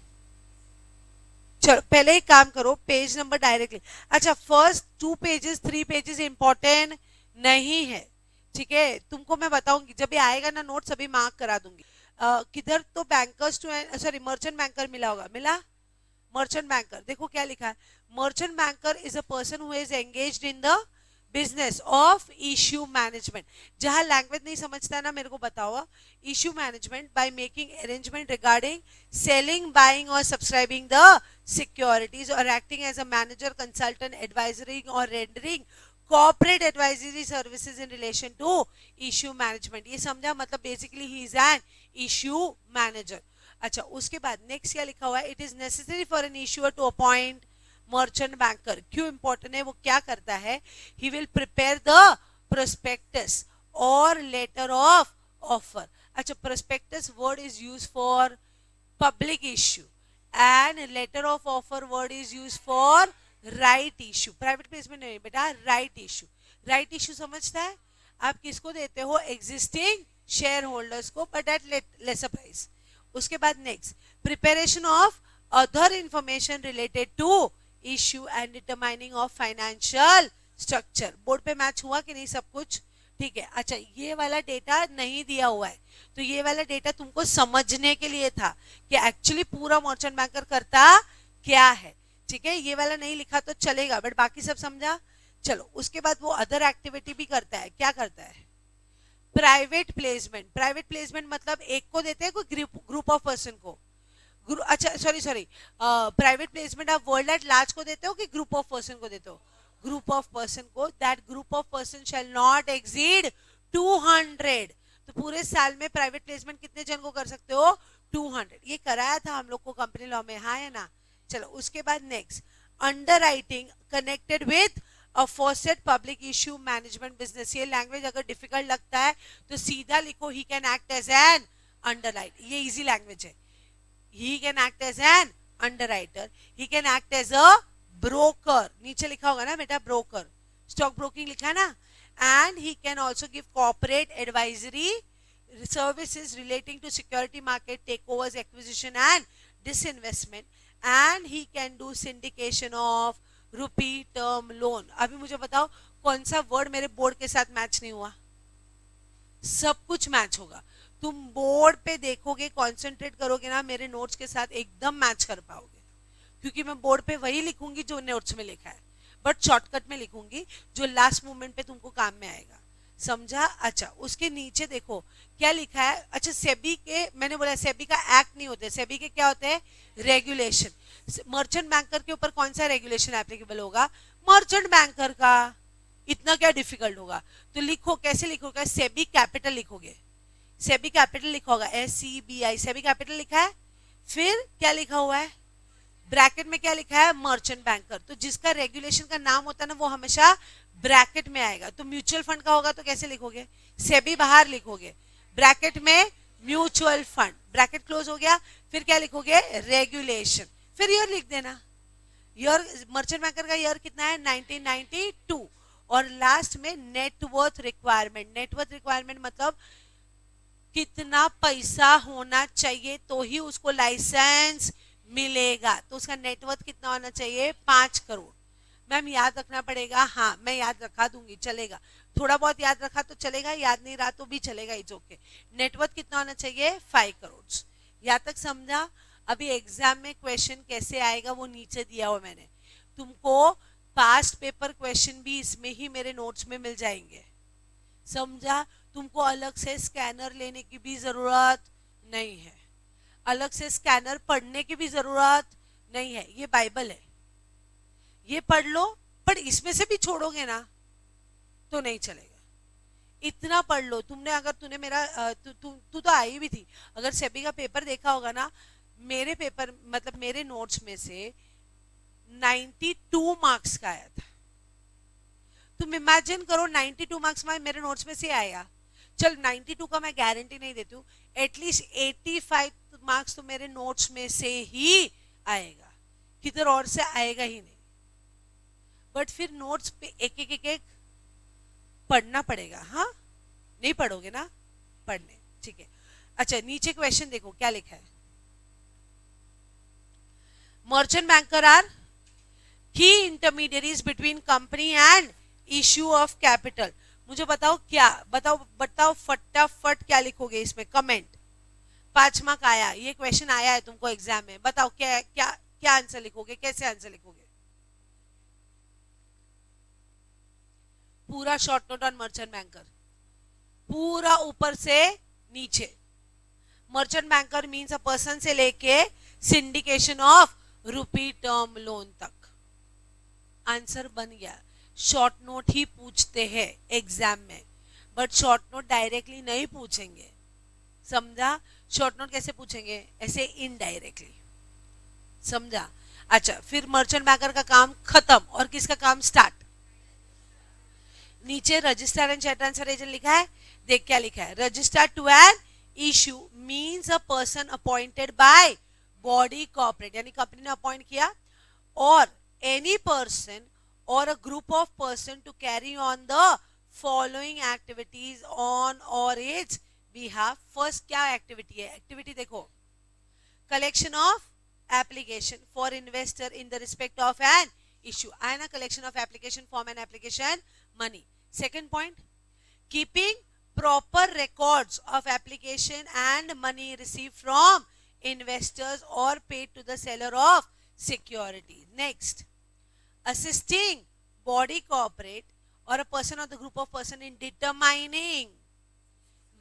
चलो पहले एक काम करो, पेज नंबर डायरेक्टली, अच्छा फर्स्ट 2 पेजेस 3 पेजेस इंपॉर्टेंट नहीं है, ठीक है? तुमको मैं बताऊंगी जब ये आएगा ना नोट्स, अभी मार्क करा दूंगी। किधर तो bankers to, sorry merchant banker मिला होगा, मिला? मर्चेंट बैंकर देखो क्या लिखा है, merchant banker is a person who is engaged in the business of issue management. जहां लैंग्वेज नहीं समझता है ना मेरे को बताओ, issue management by making arrangement regarding selling, buying और सब्सक्राइबिंग द सिक्योरिटीज, और acting as a manager, consultant, advisering और rendering corporate advisory services in relation to issue management. ये समझा? मतलब basically he is an issue manager. अच्छा उसके बाद next क्या लिखा हुआ है, it is necessary for an issuer to appoint merchant banker. क्यों इंपॉर्टेंट है? वो क्या करता है, he will prepare the prospectus और लेटर ऑफ ऑफर। अच्छा prospectus word is use for public issue and letter of offer word is use for right issue. Private placement नहीं बेटा, राइट इश्यू। राइट इश्यू समझता है? आप किसको देते हो? एग्जिस्टिंग शेयर होल्डर्स को, बट एट लेसर प्राइस। उसके बाद next, preparation of other information related to issue and determining of financial structure. Board पे मैच हुआ कि नहीं सब कुछ? ठीक है। अच्छा ये वाला डेटा नहीं दिया हुआ है, तो ये वाला डेटा तुमको समझने के लिए था कि एक्चुअली पूरा मर्चेंट बैंकर करता क्या है, ठीक है? ये वाला नहीं लिखा तो चलेगा, बट बाकी सब समझा? चलो उसके बाद वो अदर एक्टिविटी भी करता है। क्या करता है? Private placement. प्राइवेट प्लेसमेंट मतलब एक को देते हैं कोई ग्रुप ऑफ पर्सन को? अच्छा सॉरी प्राइवेट प्लेसमेंट आप वर्ल्ड एट लार्ज को देते हो कि ग्रुप ऑफ पर्सन को देते हो? ग्रुप ऑफ पर्सन को। That group of person shall not exceed 200। तो पूरे साल में प्राइवेट प्लेसमेंट कितने जन को कर सकते हो? 200। ये कराया था हम लोग को कंपनी लॉ में, हाँ या ना? चलो उसके बाद next, underwriting connected with aforesaid public issue management business. ये लैंग्वेज अगर डिफिकल्ट लगता है तो सीधा लिखो, he can act as an underwriter. ये इजी लैंग्वेज है। he can act as an underwriter, he can act as a broker, नीचे लिखा होगा ना बेटा broker, stock broking लिखा है ना, and he can also give corporate advisory services relating to security market takeovers, acquisition and disinvestment, and he can do syndication of rupee term loan। अभी मुझे बताओ कौन सा वर्ड मेरे बोर्ड के साथ मैच नहीं हुआ? सब कुछ मैच होगा। तुम बोर्ड पे देखोगे, कंसंट्रेट करोगे ना, मेरे नोट्स के साथ एकदम मैच कर पाओगे, क्योंकि मैं बोर्ड पे वही लिखूंगी जो नोट्स में लिखा है, बट शॉर्टकट में लिखूंगी जो लास्ट मोमेंट पे तुमको काम में आएगा। समझा? अच्छा उसके नीचे देखो क्या लिखा है। अच्छा सेबी के, मैंने बोला सेबी का एक्ट नहीं होते, सेबी के क्या होते हैं? रेगुलेशन। मर्चेंट बैंकर के ऊपर कौन सा रेगुलेशन एप्लीकेबल होगा? मर्चेंट बैंकर का। इतना क्या डिफिकल्ट होगा? तो लिखो, कैसे लिखोगे? सेबी कैपिटल लिखोगे, सेबी कैपिटल लिखा होगा, SEBI, सेबी कैपिटल लिखा है। फिर क्या लिखा हुआ है? ब्रैकेट में क्या लिखा है? Merchant banker. तो जिसका रेगुलेशन का नाम होता है ना वो हमेशा ब्रैकेट में आएगा। तो म्यूचुअल फंड का होगा तो कैसे लिखोगे? सेबी बाहर लिखोगे, ब्रैकेट में म्यूचुअल फंड, ब्रैकेट क्लोज हो गया। फिर क्या लिखोगे? रेगुलेशन। फिर ईयर लिख देना। ईयर मर्चेंट बैंकर का ईयर कितना है? 1992। और लास्ट में नेटवर्थ रिक्वायरमेंट। नेटवर्थ रिक्वायरमेंट मतलब कितना पैसा होना चाहिए तो ही उसको लाइसेंस मिलेगा। तो उसका नेटवर्थ कितना होना चाहिए? 5 करोड़। मैम याद रखना पड़ेगा? हाँ मैं याद रखा दूंगी, चलेगा। थोड़ा बहुत याद रखा तो चलेगा, याद नहीं रहा तो भी चलेगा, इट्स ओके। नेटवर्थ कितना होना चाहिए? 5 करोड़। यहाँ तक समझा? अभी एग्जाम में क्वेश्चन कैसे आएगा वो नीचे दिया हुआ मैंने तुमको। पास्ट पेपर क्वेश्चन भी इसमें ही मेरे नोट्स में मिल जाएंगे। समझा? तुमको अलग से स्कैनर लेने की भी जरूरत नहीं है, अलग से स्कैनर पढ़ने की भी जरूरत नहीं है। ये बाइबल है, ये पढ़ लो, पर इसमें से भी छोड़ोगे ना तो नहीं चलेगा। इतना पढ़ लो तुमने। अगर तूने मेरा तू तो आई भी थी, अगर सेबी का पेपर देखा होगा ना मेरे पेपर मतलब मेरे नोट्स में से 92 मार्क्स का आया था। तुम इमेजिन करो 92 मार्क्स में मेरे नोट्स में से आया। चल 92 का मैं गारंटी नहीं देती हूँ, एटलीस्ट 85 मार्क्स तो मेरे नोट्स में से ही आएगा, किधर और से आएगा ही नहीं। बट फिर नोट्स पे एक एक एक एक पढ़ना पड़ेगा। हाँ, नहीं पढ़ोगे ना, पढ़ने, ठीक है। अच्छा, नीचे क्वेश्चन देखो क्या लिखा है। मर्चेंट बैंकर आर की intermediaries between company and issue of capital. मुझे बताओ क्या, बताओ फटाफट क्या लिखोगे इसमें, कमेंट। 5 मार्क आया, ये क्वेश्चन आया है तुमको एग्जाम में, बताओ क्या क्या क्या आंसर लिखोगे, कैसे आंसर लिखोगे। पूरा short note on merchant banker, पूरा ऊपर से नीचे। Merchant banker means a person से लेके syndication of rupee term loan तक। आंसर बन गया। शॉर्ट नोट ही पूछते हैं एग्जाम में, बट शॉर्ट नोट डायरेक्टली नहीं पूछेंगे, समझा। शॉर्ट नोट कैसे पूछेंगे, ऐसे इनडायरेक्टली, समझा। अच्छा, फिर मर्चेंट बैंकर का काम खत्म, और किसका काम स्टार्ट। नीचे register and share transfer agent लिखा है, देख क्या लिखा है। Register to an issue means a person appointed by body corporate, यानी कंपनी ने अपॉइंट किया, और any person or a group of person to carry on the following activities on or its behalf. First क्या activity है, activity देखो, collection of application for investor in the respect of an issue, and a collection of application form and application money. Second point, keeping proper records of application and money received from investors or paid to the seller of security. Next, assisting body corporate or a person or the group of person in determining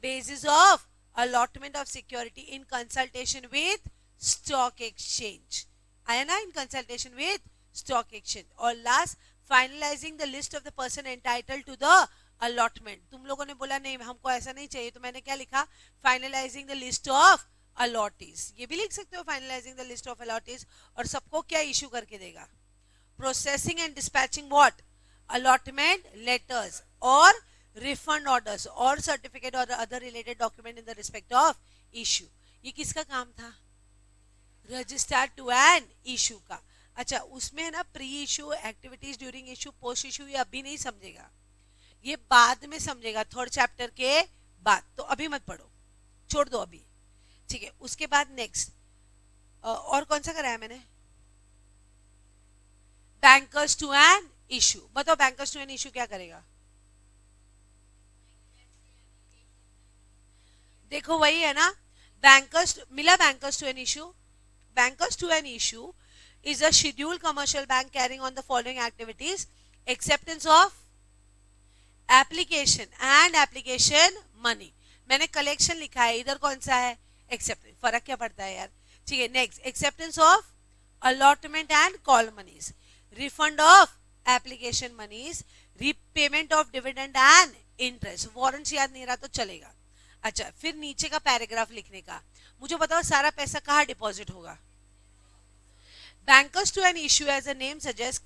basis of allotment of security in consultation with stock exchange. आया ना, in consultation with stock exchange. और last, finalizing the list of the person entitled to the allotment. तुम लोगों ने बोला नहीं हमको ऐसा नहीं चाहिए, तो मैंने क्या लिखा, finalizing the list of allottees. ये भी लिख सकते हो, finalizing the list of allottees, और सबको क्या issue करके देगा, processing and dispatching what, allotment letters or refund orders or certificate or other related document in the respect of issue. ये किसका काम था, रजिस्टर टू एन इशू का। अच्छा, उसमें है ना pre issue activities during issue post issue, ये अभी नहीं समझेगा, ये बाद में समझेगा, थर्ड चैप्टर के बाद, तो अभी मत पढ़ो, छोड़ दो अभी, ठीक है। उसके बाद नेक्स्ट और कौन सा कराया मैंने, बैंकर्स टू एन इशू। बताओ बैंकर्स टू एन इशू क्या करेगा, देखो वही है ना, बैंकर्स मिला, bankers to an issue. Bankers to an issue is a scheduled commercial bank carrying on the following activities: acceptance of application and application money. मैंने collection लिखा है, इधर कौन सा है, acceptance, फर्क क्या पड़ता है यार, ठीक है। Next, acceptance of allotment and call monies, refund of application monies, repayment of dividend and interest. Warrants याद नहीं रहा तो चलेगा। अच्छा, फिर नीचे का पैराग्राफ लिखने का, मुझे बताओ सारा पैसा कहाँ डिपॉजिट होगा। Bankers to an issue, as the name suggests,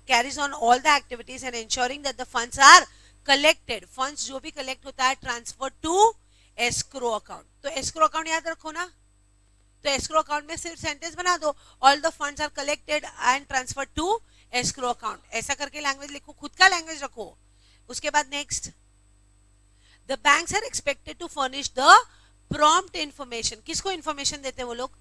carries on all the activities and ensuring that the funds are collected. Funds जो भी collect होता है transferred to escrow account. तो escrow account याद रखो ना, तो escrow account में सिर्फ sentence बना दो, all the funds are collected and transferred to escrow account. ऐसा करके language लिखो, खुद का language रखो। उसके बाद next, the banks are expected to furnish the prompt information. किसको information देते हैं वो लोग,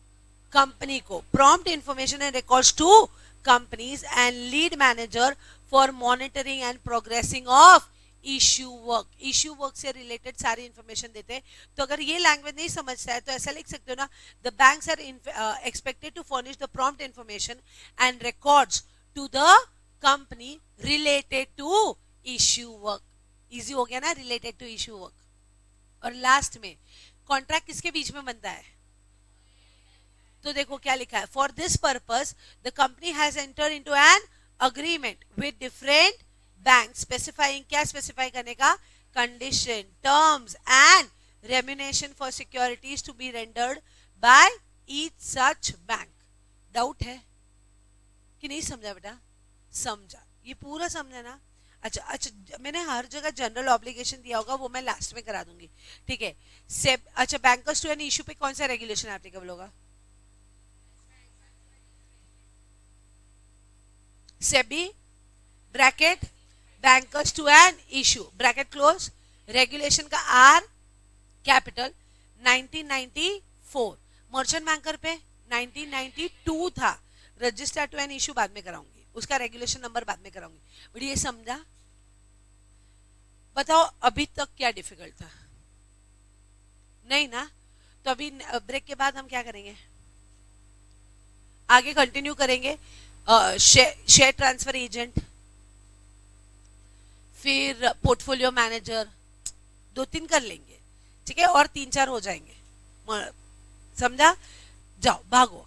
कंपनी को, prompt information and records to companies and lead manager for monitoring and progressing of issue work. Issue work से रिलेटेड सारी information देते हैं। तो अगर ये लैंग्वेज नहीं समझता है तो ऐसा लिख सकते हो ना, the banks are expected to furnish the prompt information and records to the company related to issue work. Easy हो गया ना, रिलेटेड टू इश्यू वर्क। और लास्ट में कॉन्ट्रैक्ट किसके बीच में बनता है, तो देखो क्या लिखा है, for this purpose the company has enter into an agreement with different bank, specifying, क्या स्पेसिफाई करने का, condition, terms and remuneration for securities to be rendered by each such bank. Doubt है कि नहीं समझा बेटा? समझा, ये पूरा समझा ना? अच्छा अच्छा, मैंने हर जगह जनरल ऑब्लिगेशन दिया होगा, वो मैं लास्ट में करा दूंगी, ठीक है। अच्छा, बैंकर्स टू एन इशू पे कौन सा रेगुलेशन एप्लीकेबल होगा? SEBI bracket bankers to an issue bracket close, regulation का आर कैपिटल 1994, मर्चेंट बैंकर पे 1992 था, रजिस्टर टू एन इशू बाद में कराऊंगी, उसका रेगुलेशन नंबर बाद में कराऊंगी। बट ये समझा? बताओ अभी तक क्या डिफिकल्ट था? नहीं ना? तो अभी ब्रेक के बाद हम क्या करेंगे? आगे कंटिन्यू करेंगे शेयर ट्रांसफर एजेंट, फिर पोर्टफोलियो मैनेजर, 2-3 कर लेंगे, ठीक है, और 3-4 हो जाएंगे। समझा? जाओ भागो।